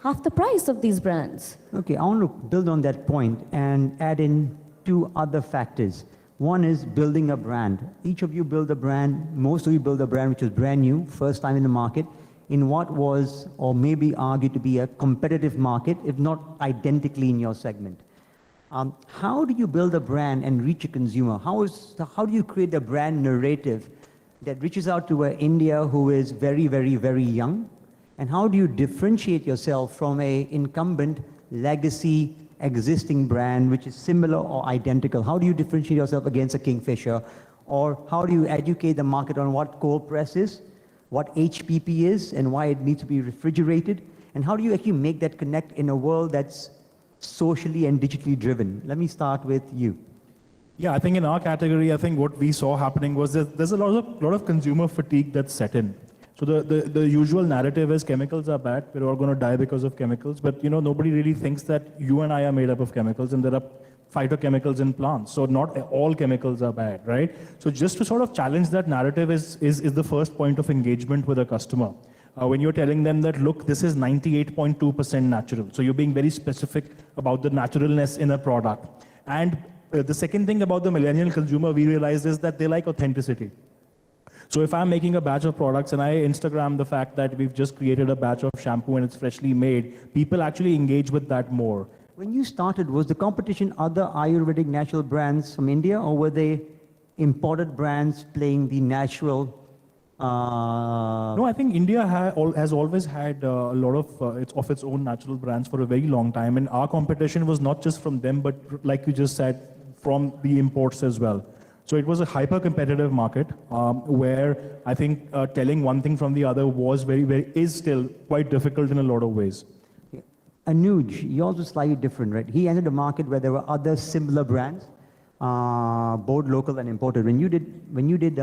S9: half the price of these brands.
S8: Okay, I want to build on that point and add in two other factors. One is building a brand. Each of you build a brand, most of you build a brand which is brand new, first time in the market, in what was, or maybe argued to be a competitive market, if not identically in your segment. How do you build a brand and reach a consumer? How do you create a brand narrative that reaches out to India who is very, very, very young? And how do you differentiate yourself from an incumbent legacy existing brand which is similar or identical? How do you differentiate yourself against a Kingfisher? Or how do you educate the market on what cold press is, what HPP is, and why it needs to be refrigerated? And how do you actually make that connect in a world that's socially and digitally driven? Let me start with you.
S12: Yeah, I think in our category, I think what we saw happening was that there's a lot of consumer fatigue that's set in. So the usual narrative is chemicals are bad, we're all going to die because of chemicals, but nobody really thinks that you and I are made up of chemicals and there are phytochemicals in plants. So not all chemicals are bad, right? So just to sort of challenge that narrative is the first point of engagement with a customer. When you're telling them that, look, this is 98.2% natural. So you're being very specific about the naturalness in a product. And the second thing about the millennial consumer we realized is that they like authenticity. So if I'm making a batch of products and I Instagram the fact that we've just created a batch of shampoo and it's freshly made, people actually engage with that more.
S8: When you started, was the competition other Ayurvedic natural brands from India, or were they imported brands playing the natural?
S12: No, I think India has always had a lot of its own natural brands for a very long time, and our competition was not just from them, but like you just said, from the imports as well. So it was a hyper-competitive market where I think telling one thing from the other was is still quite difficult in a lot of ways.
S8: Anuj, yours was slightly different, right? He entered a market where there were other similar brands, both local and imported. When you did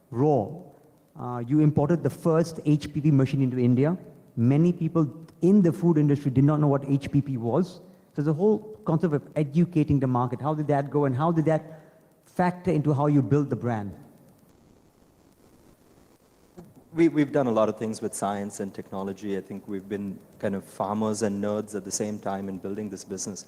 S8: Raw, you imported the first HPP machine into India. Many people in the food industry did not know what HPP was. So the whole concept of educating the market, how did that go, and how did that factor into how you build the brand?
S10: We've done a lot of things with science and technology. I think we've been kind of farmers and nerds at the same time in building this business.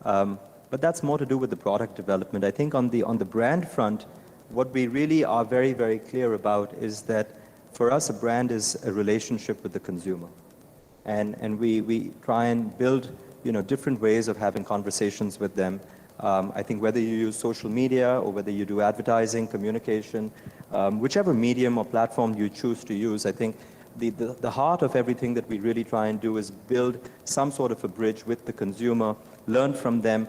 S10: But that's more to do with the product development. I think on the brand front, what we really are very, very clear about is that for us, a brand is a relationship with the consumer. And we try and build, different ways of having conversations with them. I think whether you use social media or whether you do advertising, communication, whichever medium or platform you choose to use, I think the heart of everything that we really try and do is build some sort of a bridge with the consumer, learn from them,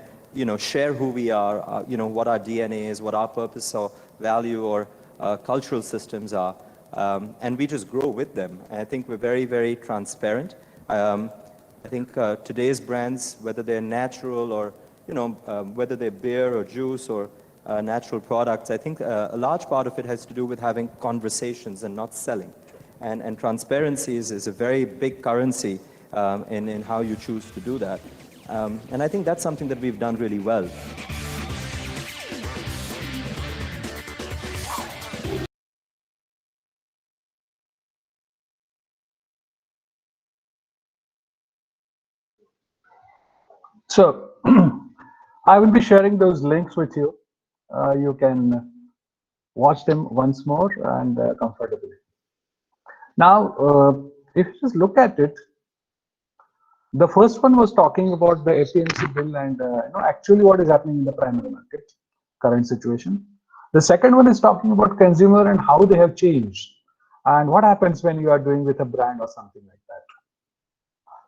S10: share who we are, what our DNA is, what our purpose or value or cultural systems are, and we just grow with them. And I think we're very, very transparent. I think today's brands, whether they're natural or whether they're beer or juice or natural products, I think a large part of it has to do with having conversations and not selling. And transparency is a very big currency in how you choose to do that. And I think that's something that we've done really well.
S1: So I will be sharing those links with you. You can watch them once more and comfortably. Now, if you just look at it, the first one was talking about the APMC bill and actually what is happening in the primary market, current situation. The second one is talking about consumer and how they have changed and what happens when you are doing with a brand or something like that.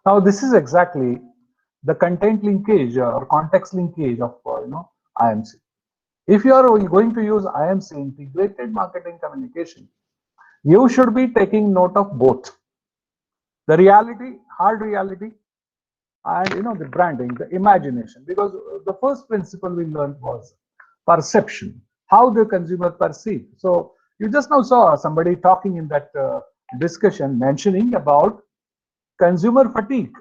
S1: Now, this is exactly the content linkage or context linkage of IMC. If you are going to use IMC, integrated marketing communication, you should be taking note of both the reality, hard reality, and the branding, the imagination. Because the first principle we learned was perception, how the consumer perceive. So you just now saw somebody talking in that discussion mentioning about consumer fatigue.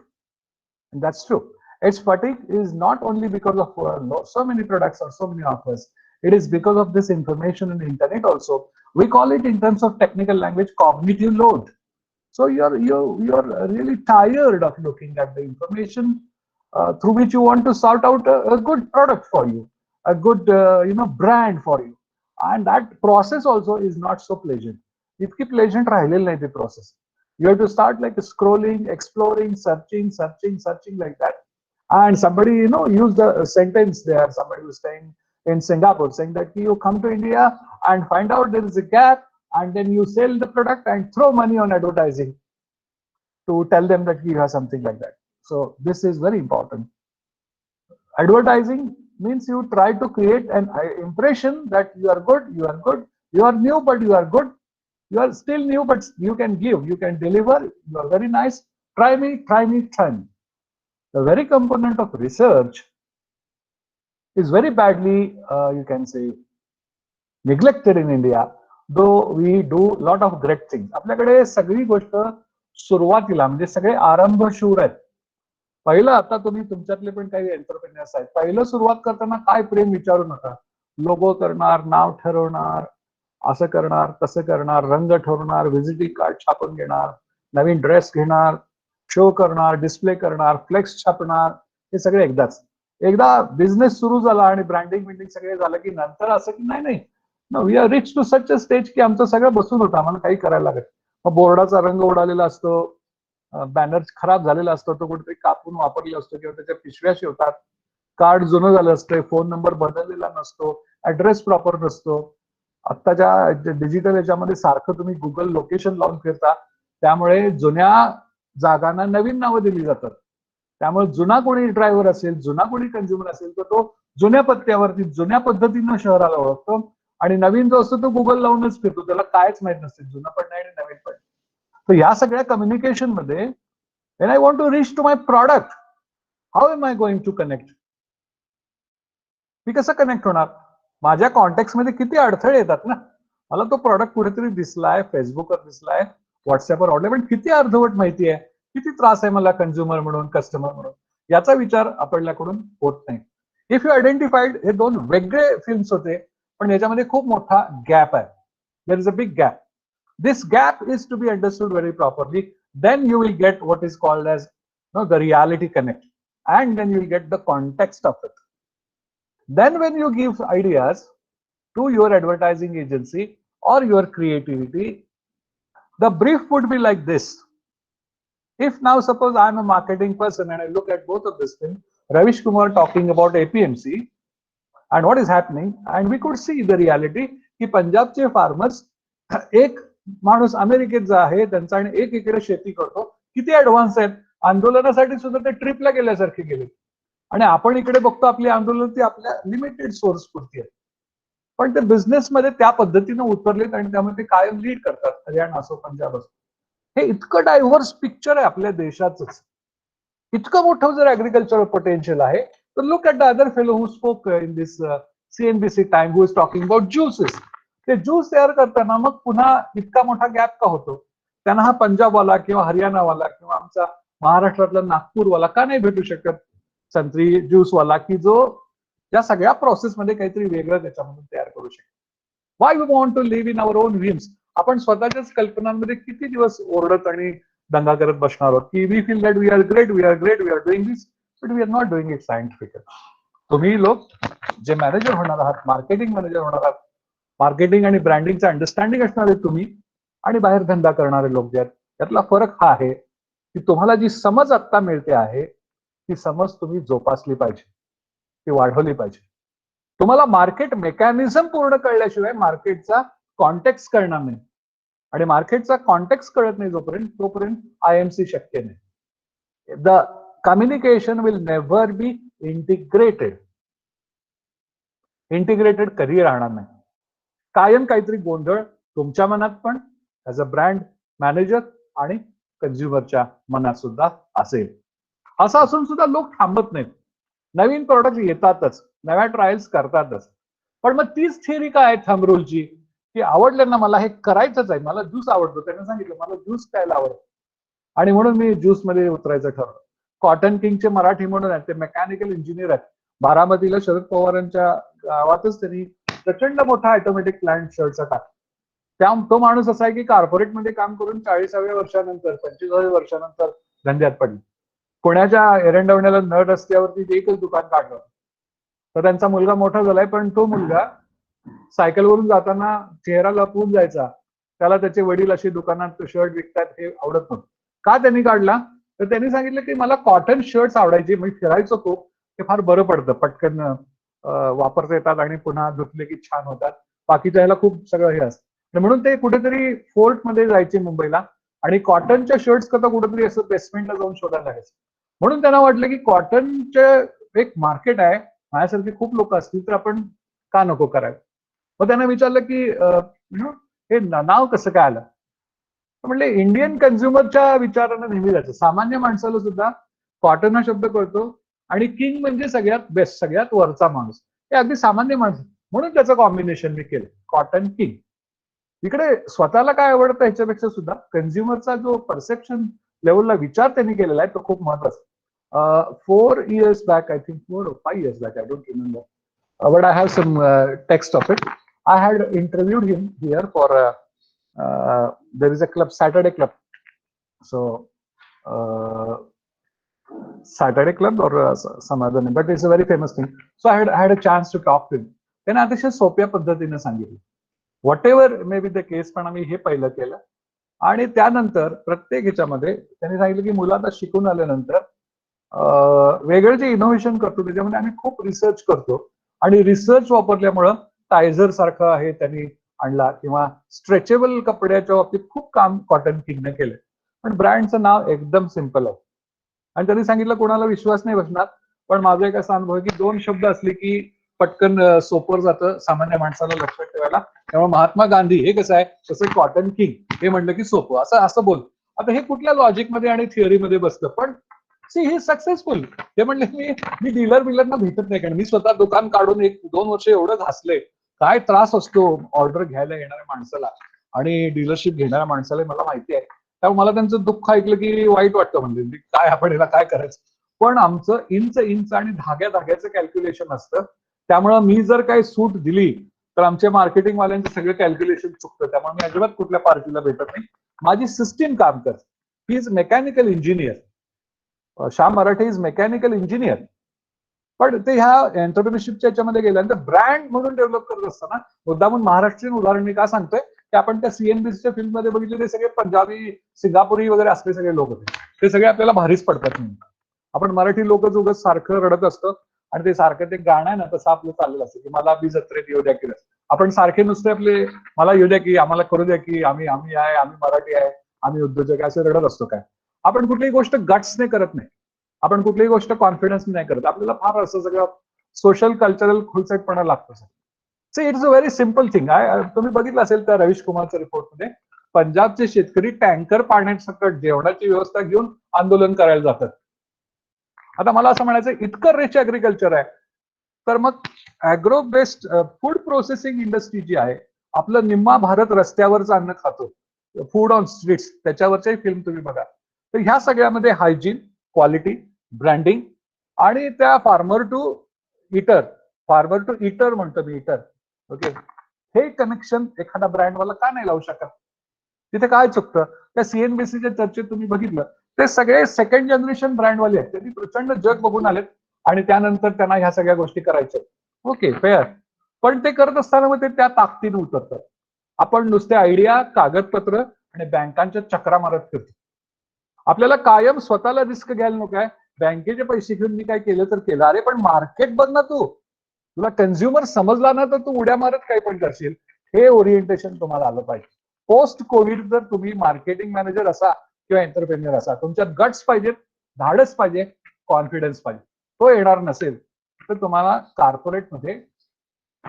S1: And that's true. Its fatigue is not only because of so many products or so many offers. It is because of this information and the internet also. We call it in terms of technical language cognitive load. So you're really tired of looking at the information through which you want to sort out a good product for you, a good brand for you, and that process also is not so pleasant. Itki pleasant राहिलेलं नाही the process. You have to start like scrolling, exploring, searching like that. And somebody, used the sentence there. Somebody was saying in Singapore, saying that you come to India and find out there is a gap, and then you sell the product and throw money on advertising to tell them that you have something like that. So this is very important. Advertising means you try to create an impression that you are good, you are new, but you are good. You are still new, but you can give, you can deliver, you are very nice. Try me, try me, try me. The very component of research is very badly, you can say, neglected in India, though we do a lot of great things. आपल्याकडे सगळी गोष्ट सुरुवातीला म्हणजे सगळे आरंभशूर आहेत. पहिलं आता तुम्ही तुमच्यातले पण काही एंटरप्रेन्युअर्स आहेत. पहिलं सुरुवात करताना काय प्रेम विचारू नका. लोगो करणार, नाव ठरवणार, असं करणार, तसं करणार, रंग ठरवणार, व्हिजिटिंग कार्ड छापून घेणार, नवीन ड्रेस घेणार, शो करणार, डिस्प्ले करणार, फ्लेक्स छापणार, हे सगळे एकदाच. एकदा बिझनेस सुरू झाला आणि ब्रँडिंग बिल्डिंग सगळे झालं की नंतर असं की नाही we are reach to such a stage की आमचं सगळं बसून होतं, आम्हाला काही करायला लागत. मग बोर्डाचा रंग उडालेला असतो, बॅनर खराब झालेला असतो, तो कुठेतरी कापून वापरलेला असतो किंवा त्याच्या पिशव्या शिवतात, कार्ड जुनं झालं असतं, फोन नंबर बदललेला नसतो, ऍड्रेस प्रॉपर नसतो. आत्ताच्या डिजिटल याच्यामध्ये सारखं तुम्ही गुगल लोकेशन लावून फिरता, त्यामुळे जुन्या जागांना नवीन नावं दिली जातात. त्यामुळे जुना कोणी ड्रायव्हर असेल, जुना कोणी कंझ्युमर असेल तर तो जुन्या पत्त्यावरती जुन्या पद्धतीनं शहराला ओळखतो, आणि नवीन जो असतो तो गुगल लावूनच फिरतो, त्याला कायच माहित नसते, जुनं पण नाही आणि नवीन पण. तर या सगळ्या कम्युनिकेशन मध्ये when I want to reach to my product, how am I going to connect? मी कसं कनेक्ट होणार? माझ्या कॉन्टॅक्ट मध्ये किती अडथळे येतात ना. मला तो प्रॉडक्ट कुठेतरी दिसलाय, फेसबुकवर दिसलाय, व्हॉट्सअपवर ऑर्डर, पण किती अर्धवट माहिती आहे, किती त्रास आहे मला कंझ्युमर म्हणून, कस्टमर म्हणून, याचा विचार आपल्याकडून होत नाही. इफ यू आयडेंटिफाईड, हे दोन वेगळे फिल्म्स होते, पण याच्यामध्ये खूप मोठा गॅप आहे. There is a big gap. This gap is to be understood very properly. Then you will get what is called as the reality connect, and then you will get the context of it. Then when you give ideas to your advertising agency or your creativity, the brief would be like this. If now suppose I am a marketing person and I look at both of this thing, Ravish Kumar talking about APMC and what is happening, and we could see the reality की पंजाबचे farmers एक माणूस अमेरिकेत आहे त्यांचा आणि एक इकडे शेती करतो, किती ऍडव्हान्स आहेत, आंदोलनासाठी सुद्धा ते ट्रिपला गेल्यासारखे गेले. आणि आपण इकडे बघतो आपली आंदोलन ती आपल्या लिमिटेड सोर्स पुरती आहे, पण ते बिझनेसमध्ये त्या पद्धतीनं उतरलेत आणि त्यामुळे ते कायम लीड करतात, हरियाणा असो पंजाब असो. हे इतकं डायव्हर्स पिक्चर आहे आपल्या देशाचंच. इतकं मोठं जर ऍग्रिकल्चरल पोटेन्शियल आहे, तर look at the other fellow who spoke in this CNBC time, who is talking about juices. ते ज्यूस तयार करताना मग पुन्हा इतका मोठा गॅप का होतो? त्यांना हा पंजाबवाला किंवा हरियाणावाला किंवा आमचा महाराष्ट्रातला नागपूरवाला का नाही भेटू शकत संत्री ज्यूसवाला, की जो या सगळ्या प्रोसेसमध्ये काहीतरी वेगळं त्याच्यामधून तयार करू शकतो? Why we want to live in our own whims? आपण स्वतःच्याच कल्पनांमध्ये किती दिवस ओरडत आणि दंगा करत बसणार आहोत की we feel that we are great, we are great, we are doing this, but we are not doing it scientifically. तुम्ही लोक जे मॅनेजर होणार आहात, मार्केटिंग मॅनेजर होणार आहात, मार्केटिंग आणि ब्रँडिंगचं अंडरस्टँडिंग असणारे तुम्ही आणि बाहेर धंदा करणारे लोक जे आहेत, त्यातला फरक हा आहे की तुम्हाला जी समज आत्ता मिळते आहे ती समज तुम्ही जोपासली पाहिजे, ती वाढवली पाहिजे. तुम्हाला मार्केट मेकॅनिझम पूर्ण कळल्याशिवाय मार्केटचा कॉन्टेक्स्ट कळणार नाही, आणि मार्केटचा कॉन्टेक्स्ट कळत नाही जोपर्यंत तोपर्यंत IMC शक्य नाही. The communication will never B integrated. Integrated कधी राहणार नाही. कायम काहीतरी गोंधळ तुमच्या मनात पण ऍज अ ब्रँड मॅनेजर आणि कंझ्युमरच्या मनात सुद्धा असेल. असं असून सुद्धा लोक थांबत नाहीत, नवीन प्रोडक्ट येतातच, नव्या ट्रायल्स करतातच. पण मग तीच थिअरी काय आहे थंब रूलची, की आवडलं ना मला हे करायचंच आहे, मला ज्यूस आवडतो, त्यांना सांगितलं मला ज्यूस प्यायला आवडतं आणि म्हणून मी ज्यूस मध्ये उतरायचं ठरवलं. कॉटन किंगचे मराठी म्हणून आहेत, ते मेकॅनिकल इंजिनियर आहेत, बारामतीला शरद पवारांच्या गावातच त्यांनी प्रचंड मोठा ऑटोमॅटिक प्लांट शर्टचा टाक. तो माणूस असा आहे की कॉर्पोरेटमध्ये काम करून 40व्या वर्षानंतर 25व्या वर्षानंतर धंद्यात पडले. पुण्याच्या एरंडवण्याला नळ रस्त्यावरती एकच दुकान काढलं, तर त्यांचा मुलगा मोठा झालाय, पण तो मुलगा सायकलवरून जाताना चेहरा लपवून जायचा, त्याला त्याचे वडील अशी दुकानात शर्ट विकतात हे आवडत नव्हतं. का त्यांनी काढला? तर त्यांनी सांगितलं की मला कॉटन शर्ट्स आवडायचे, मी फिरायचो खूप, ते फार बरं पडतं, पटकन वापरता येतात आणि पुन्हा धुतले की छान होतात, बाकीच्या ह्याला खूप सगळं हे असतं. म्हणून ते कुठेतरी फोर्ट मध्ये जायचे मुंबईला आणि कॉटनच्या शर्ट्स करता कुठेतरी असं बेसमेंटला जाऊन शोधायला लागायचं. म्हणून त्यांना वाटलं की कॉटनचे एक मार्केट आहे, माझ्यासारखे खूप लोक असतील तर आपण का नको करायला. मग त्यांना विचारलं की हे नाव कसं काय आलं? म्हणले इंडियन कंझ्युमरच्या विचारानं नेहमी जायचं, सामान्य माणसाला सुद्धा कॉटन हा शब्द कळतो आणि किंग म्हणजे सगळ्यात बेस्ट, सगळ्यात वरचा माणूस, हे अगदी सामान्य माणूस, म्हणून त्याचं कॉम्बिनेशन मी केलं कॉटन किंग. इकडे स्वतःला काय आवडतं ह्याच्यापेक्षा सुद्धा कंझ्युमरचा जो परसेप्शन लेवलला विचार त्यांनी केलेला आहे तो खूप महत्वाचा. 4 years back, I think 4 or 5 years back, I don't remember, but I have some text of it. I had interviewed him here for there is a club, Saturday Club. So Saturday Club or some other name, but it's a very famous thing. So I had a chance to talk to him. त्याने अतिशय सोप्या पद्धतीने सांगितलं, what ever may be the case, पण आम्ही हे पहिलं केलं. आणि त्यानंतर प्रत्येक ह्याच्यामध्ये त्यांनी सांगितलं की मुलं आता शिकून आल्यानंतर वेगळं जे इनोव्हेशन करतो त्याच्यामध्ये आम्ही खूप रिसर्च करतो, आणि रिसर्च वापरल्यामुळं टायझर सारखं आहे त्यांनी आणला, किंवा स्ट्रेचेबल कपड्याच्या बाबतीत खूप काम कॉटन किंगने केलं. पण ब्रँडचं नाव एकदम सिम्पल आहे. आणि त्यांनी सांगितलं कोणाला विश्वास नाही बसणार, पण माझा एक असा अनुभव आहे की 2 शब्द असले की पटकन सोपं जातं सामान्य माणसाला लक्षात ठेवायला. त्यामुळे महात्मा गांधी हे कसं आहे, तसं कॉटन किंग हे म्हणलं की सोपं, असं बोल. आता हे कुठल्या लॉजिकमध्ये आणि थिअरीमध्ये बसतं, पण सी ही सक्सेसफुल. ते म्हणले मी डीलरना भेटत नाही, कारण मी स्वतः दुकान काढून 1-2 वर्ष एवढं घासलंय. काय त्रास असतो ऑर्डर घ्यायला येणाऱ्या माणसाला आणि डीलरशिप घेणाऱ्या माणसाला, मला माहिती आहे. त्यामुळे मला त्यांचं दुःख ऐकलं की वाईट वाटतं, म्हणजे काय आपण याला काय करायचं. पण आमचं इंच आणि धाग्याचं कॅल्क्युलेशन असतं. त्यामुळे मी जर काही सूट दिली तर आमच्या मार्केटिंग वाल्यांचं सगळं कॅल्क्युलेशन चुकतं. त्यामुळे मी अजिबात कुठल्या पार्टीला भेटत नाही. माझी सिस्टीम काम करते. He is mechanical engineer. Shyam Marathe is mechanical engineer. पण ते ह्या एंटरप्रिनरशिपच्या याच्यामध्ये गेल्यानंतर ब्रँड म्हणून डेव्हलप करत असताना मुद्दामून महाराष्ट्रीयन उदाहरण मी का सांगतोय की आपण त्या सीएनबीसीच्या फिल्ममध्ये बघितले ते सगळे पंजाबी, सिंगापुरी वगैरे असले सगळे लोक होते. ते सगळे आपल्याला भारीच पडतात. आपण मराठी लोकच उगाच सारखं रडत असतं, आणि ते सारखं ते गाणं आहे ना तसं आपलं चाललेलं असतं की मला बी जत्रेत येऊ द्या की. आपण सारखे नुसते आपले मला येऊ द्या की, आम्हाला करू द्या की, आम्ही आहे, आम्ही मराठी आहे, आम्ही उद्योजक, असे रडत असतो. काय आपण कुठलीही गोष्ट गट्सने करत नाही, आपण कुठलीही गोष्ट कॉन्फिडन्स नाही करत. आपल्याला फार असं सगळं सोशल कल्चरल खुलसटपणा लागतो. So it's a very simple thing. तुम्ही बघितलं असेल त्या रवीश कुमारच्या रिपोर्टमध्ये, पंजाबचे शेतकरी टँकर पाण्यासकट जेवणाची व्यवस्था घेऊन आंदोलन करायला जातात. आता मला असं म्हणायचं, इतकं रिच ऍग्रिकल्चर आहे, तर मग agro based food processing industry जी आहे, आपलं निम्मा भारत रस्त्यावरच अन्न खातो, फूड ऑन स्ट्रीट्स, त्याच्यावरच्याही फिल्म तुम्ही बघा. तर ह्या सगळ्यामध्ये हायजीन, क्वालिटी, ब्रँडिंग आणि त्या फार्मर टू इटर म्हणतो मी, इटर. ओके, हे कनेक्शन एखादा ब्रँडवाला का नाही लावू शकत? तिथे काय चुकतं? त्या सीएनबीसीच्या चर्चेत तुम्ही बघितलं, ते सगळे सेकंड जनरेशन ब्रँडवाले आहेत. त्यांनी प्रचंड जग बघून आलेत आणि त्यानंतर त्यांना ह्या सगळ्या गोष्टी करायच्या. Okay, fair. पण ते करत असताना मग ते त्या ताकदीने उतरतात. आपण नुसते आयडिया, कागदपत्र आणि बँकांच्या चक्रा मारत फिरतो. आपल्याला कायम स्वतःला रिस्क घ्यायला नको आहे. बँकेचे पैसे घेऊन मी काय केलं तर केलं, अरे पण मार्केट बघ ना, तुला कन्झ्युमर समजला ना तर तू उड्या मारत काही पण करशील. हे ओरिएंटेशन तुम्हाला आलं पाहिजे. पोस्ट कोविड जर तुम्ही मार्केटिंग मॅनेजर असा किंवा एंटरप्रेन्युअर असा, तुमच्यात गट्स पाहिजेत, धाडस पाहिजे, कॉन्फिडन्स पाहिजे. तो येणार नसेल तर तुम्हाला कॉर्पोरेटमध्ये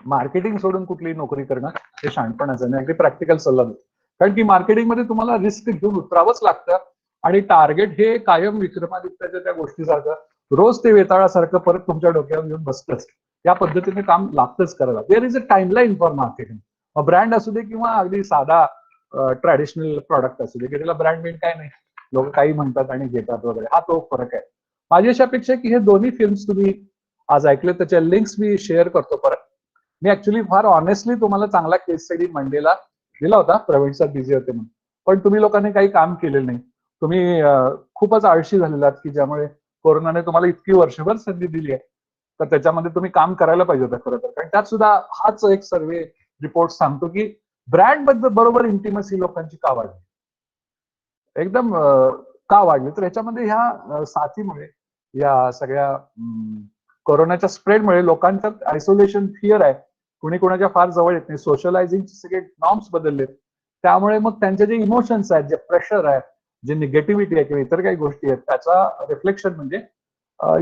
S1: मार्केटिंग सोडून कुठलीही नोकरी करणं हे शहाणपणाचं नाही, अगदी प्रॅक्टिकल सल्ला देतो. कारण की मार्केटिंगमध्ये तुम्हाला रिस्क घेऊन उतरावंच लागतं, आणि टार्गेट हे कायम विक्रमादित्याच्या त्या गोष्टीसारखं रोज ते वेताळासारखं परत तुमच्या डोक्यावर येऊन बसतंच. या पद्धतीने काम लागतंच करायला. There is a timeline for marketing. Brand असू दे किंवा अगदी साधा ट्रॅडिशनल प्रॉडक्ट असू दे, की त्याला ब्रँड बिंड काय नाही, लोक काही म्हणतात आणि घेतात वगैरे, हा तो फरक आहे. माझी अशी अपेक्षा आहे की हे दोन्ही फिल्म्स तुम्ही आज ऐकले, त्याच्या लिंक्स मी शेअर करतो परत. मी ऍक्च्युली फार ऑनेस्टली तुम्हाला चांगला केस स्टडी मंडेला दिला होता, प्रवीण सर बिझी होते म्हणून, पण तुम्ही लोकांनी काही काम केलेलं नाही. तुम्ही खूपच आळशी झालेलात, की ज्यामुळे कोरोनाने तुम्हाला इतकी वर्षभर संधी दिली आहे, तर त्याच्यामध्ये तुम्ही काम करायला पाहिजे होतं खरं तर. कारण त्यात सुद्धा हाच एक सर्वे रिपोर्ट सांगतो की ब्रँड बरोबर इंटिमसी लोकांची का वाढली, एकदम का वाढली. तर ह्याच्यामध्ये ह्या साथीमुळे, या सगळ्या कोरोनाच्या स्प्रेडमुळे लोकांच्यात आयसोलेशन फिअर आहे, कुणी कोणाच्या फार जवळ येत नाही, सोशलायझिंगचे सगळे नॉर्म्स बदललेत. त्यामुळे मग त्यांचे जे इमोशन्स आहेत, जे प्रेशर आहे, जे निगेटिव्हिटी आहे किंवा इतर काही गोष्टी आहेत, त्याचा रिफ्लेक्शन म्हणजे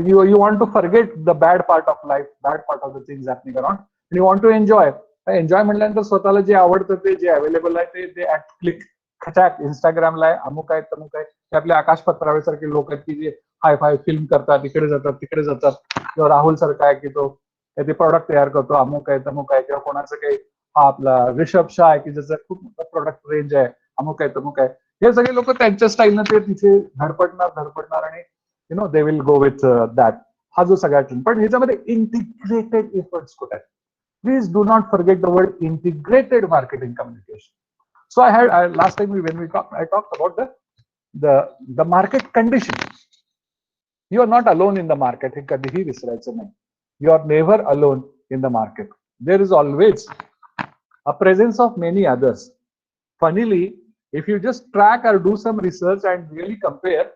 S1: you want to forget the bad part of life, bad part of the things happening around, you want to enjoy. Enjoy म्हटल्यानंतर स्वतःला जे आवडतं ते, जे अवेलेबल आहे ते क्लिक खचाक इंस्टाग्रामला आहे, अमुक आहे, तमुक आहे. ते आपले आकाश पत्रावेसारखे लोक आहेत की जे हाय फाय फिल्म करतात, इकडे जातात तिकडे जातात. किंवा राहुल सारखा आहे की तो ते प्रॉडक्ट तयार करतो, अमुक आहे तमुक आहे. किंवा कोणाचं काही हा आपला ऋषभ शाह आहे की ज्याचं खूप मोठं प्रोडक्ट रेंज आहे, अमुक आहे तमुक आहे. हे सगळे लोक त्यांच्या स्टाईलनं ते तिथे धडपडणार आणि they will go with that. हा जो सगळा ट्रेंड. पण ह्याच्यामध्ये इंटिग्रेटेड एफर्ट्स कुठे आहेत? Please do not forget the word integrated marketing communication. So last time when we talked, I talked about the market condition. You are not alone in the market. हे कधीही विसरायचं नाही. You are never alone in the market. There is always a presence of many others. Funnily, if you just track or do some research and really compare,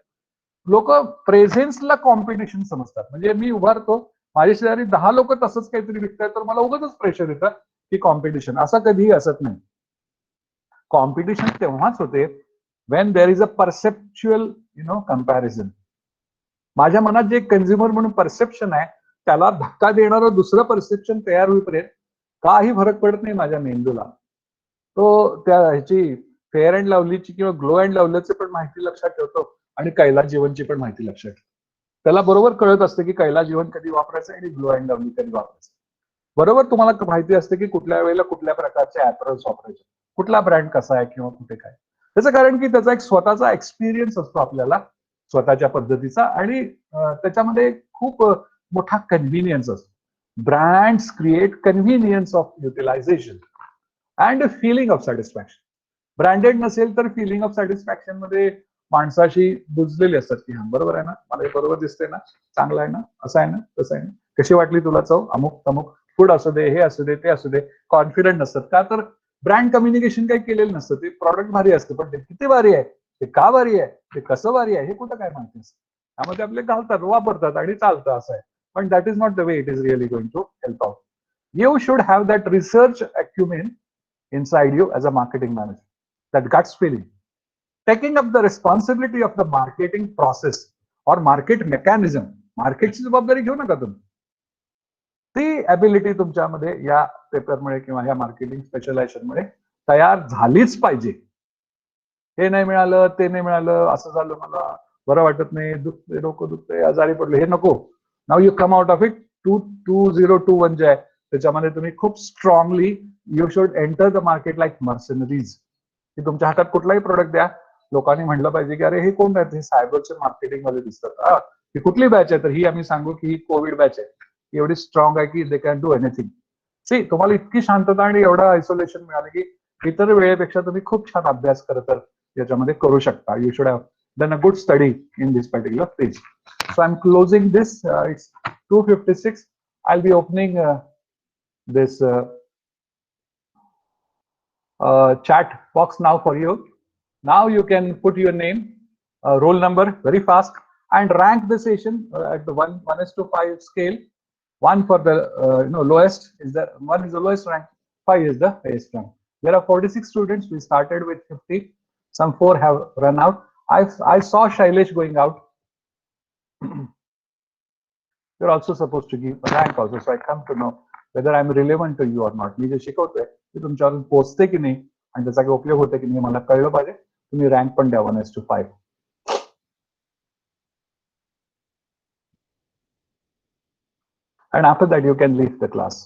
S1: लोक प्रेझेन्सला competition समजतात. म्हणजे मी उभारतो, माझ्या शेजारी 10 लोक तसंच काहीतरी विकतात, तर मला उगाच प्रेशर येतं की कॉम्पिटिशन. असं कधीही असत नाही. कॉम्पिटिशन तेव्हाच होते when there is a perceptual comparison. माझ्या मनात जे कन्झ्युमर म्हणून परसेप्शन आहे त्याला धक्का देणारं दुसरं परसेप्शन तयार होईपर्यंत काही फरक पडत नाही माझ्या मेंदूला. तो त्या ह्याची फेअर अँड लवलीची किंवा ग्लो अँड लवलीची पण माहिती लक्षात ठेवतो आणि कैलास जीवनची पण माहिती लक्षात ठेवतो. त्याला बरोबर कळत असते की कैलास जीवन कधी वापरायचं आणि ग्लो अँड लवली कधी वापरायचं. बरोबर तुम्हाला माहिती असते की कुठल्या वेळेला कुठल्या प्रकारचे ऍपरल्स वापरायचे, कुठला ब्रँड कसा आहे किंवा कुठे काय. त्याचं कारण की त्याचा एक स्वतःचा एक्सपिरियन्स असतो आपल्याला स्वतःच्या पद्धतीचा आणि त्याच्यामध्ये खूप मोठा कन्व्हिनियन्स असतो. Brands create convenience of utilisation and feeling of satisfaction. Branded नसेल तर फिलिंग ऑफ सॅटिस्फॅक्शन मध्ये माणसाशी बुजलेली असतात की हा बरोबर आहे ना, मला हे बरोबर दिसतंय ना, चांगलं आहे ना, असं आहे ना, तसं आहे ना, कशी वाटली तुला चव, अमुक तमुक, फूड असू दे, हे असू दे, ते असू दे. कॉन्फिडंट नसतात. का तर ब्रँड कम्युनिकेशन काही केलेलं नसतं. ते प्रॉडक्ट भारी असतं पण ते किती भारी आहे, ते का भारी आहे, ते कसं भारी आहे हे कुठं काय माहिती असतं. त्यामध्ये आपले घालतात, वापरतात आणि चालतं असं आहे. पण that is not the way it is really going to help out. You should have that research acumen inside you as a marketing manager, that guts feeling, taking up the responsibility of the marketing process or market mechanism. मार्केटची जबाबदारी घेऊ नका तुम्ही. ती ability तुमच्यामध्ये या पेपरमुळे किंवा या marketing स्पेशलायझेशनमुळे तयार झालीच पाहिजे. हे नाही मिळालं, ते नाही मिळालं, असं झालं, मला बरं वाटत नाही, दुखते, डोकं दुखते, आजारी पडले, हे नको. Now you come out of it. 2021 जे आहे त्याच्यामध्ये तुम्ही खूप strongly you should enter the market like mercenaries. की तुमच्या हातात कुठलाही प्रोडक्ट द्या, लोकांनी म्हटलं पाहिजे की अरे हे कोण आहेत, हे सायबरचे मार्केटिंग मध्ये दिसतात. ही कुठली बॅच आहे, तर ही आम्ही सांगू की ही कोविड बॅच आहे, एवढी स्ट्रॉंग आहे की दे कॅन डू एनिथिंग. सी, तुम्हाला इतकी शांतता आणि एवढं आयसोलेशन मिळालं की इतर वेळेपेक्षा तुम्ही खूप छान अभ्यास तर याच्यामध्ये करू शकता. You should have done a good study in this particular page. So I am closing this. It's 2:56. I will be opening this chat box now for you. Now you can put your name, roll number very fast and rank the session at the 1:5 scale. 1 for the lowest is the 1 is the lowest rank, 5 is the highest rank. There are 46 students. We started with 50. Some 4 have run out. I saw Shailesh going out. You're also supposed to give a rank also, so I come to know whether I'm relevant to you or not. मी जे शिकवतोय ते तुमच्यावर पोहोचते की नाही आणि त्याचा काही उपयोग होते की नाही मला कळलं पाहिजे. तुम्ही रँक पण द्या 1:5. And after that you can leave the class.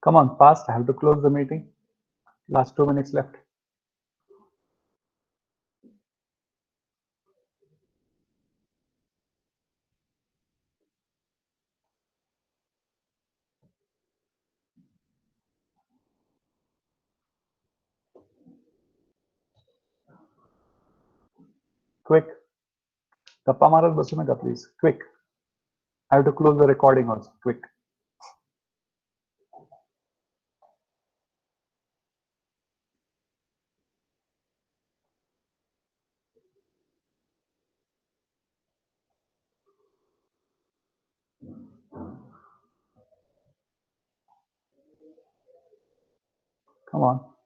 S1: Come on, fast. I have to close the meeting. Last 2 minutes left. Quick. गप्पा मारत बसू नका please. Quick. I have to close the recording also. Quick. Come on.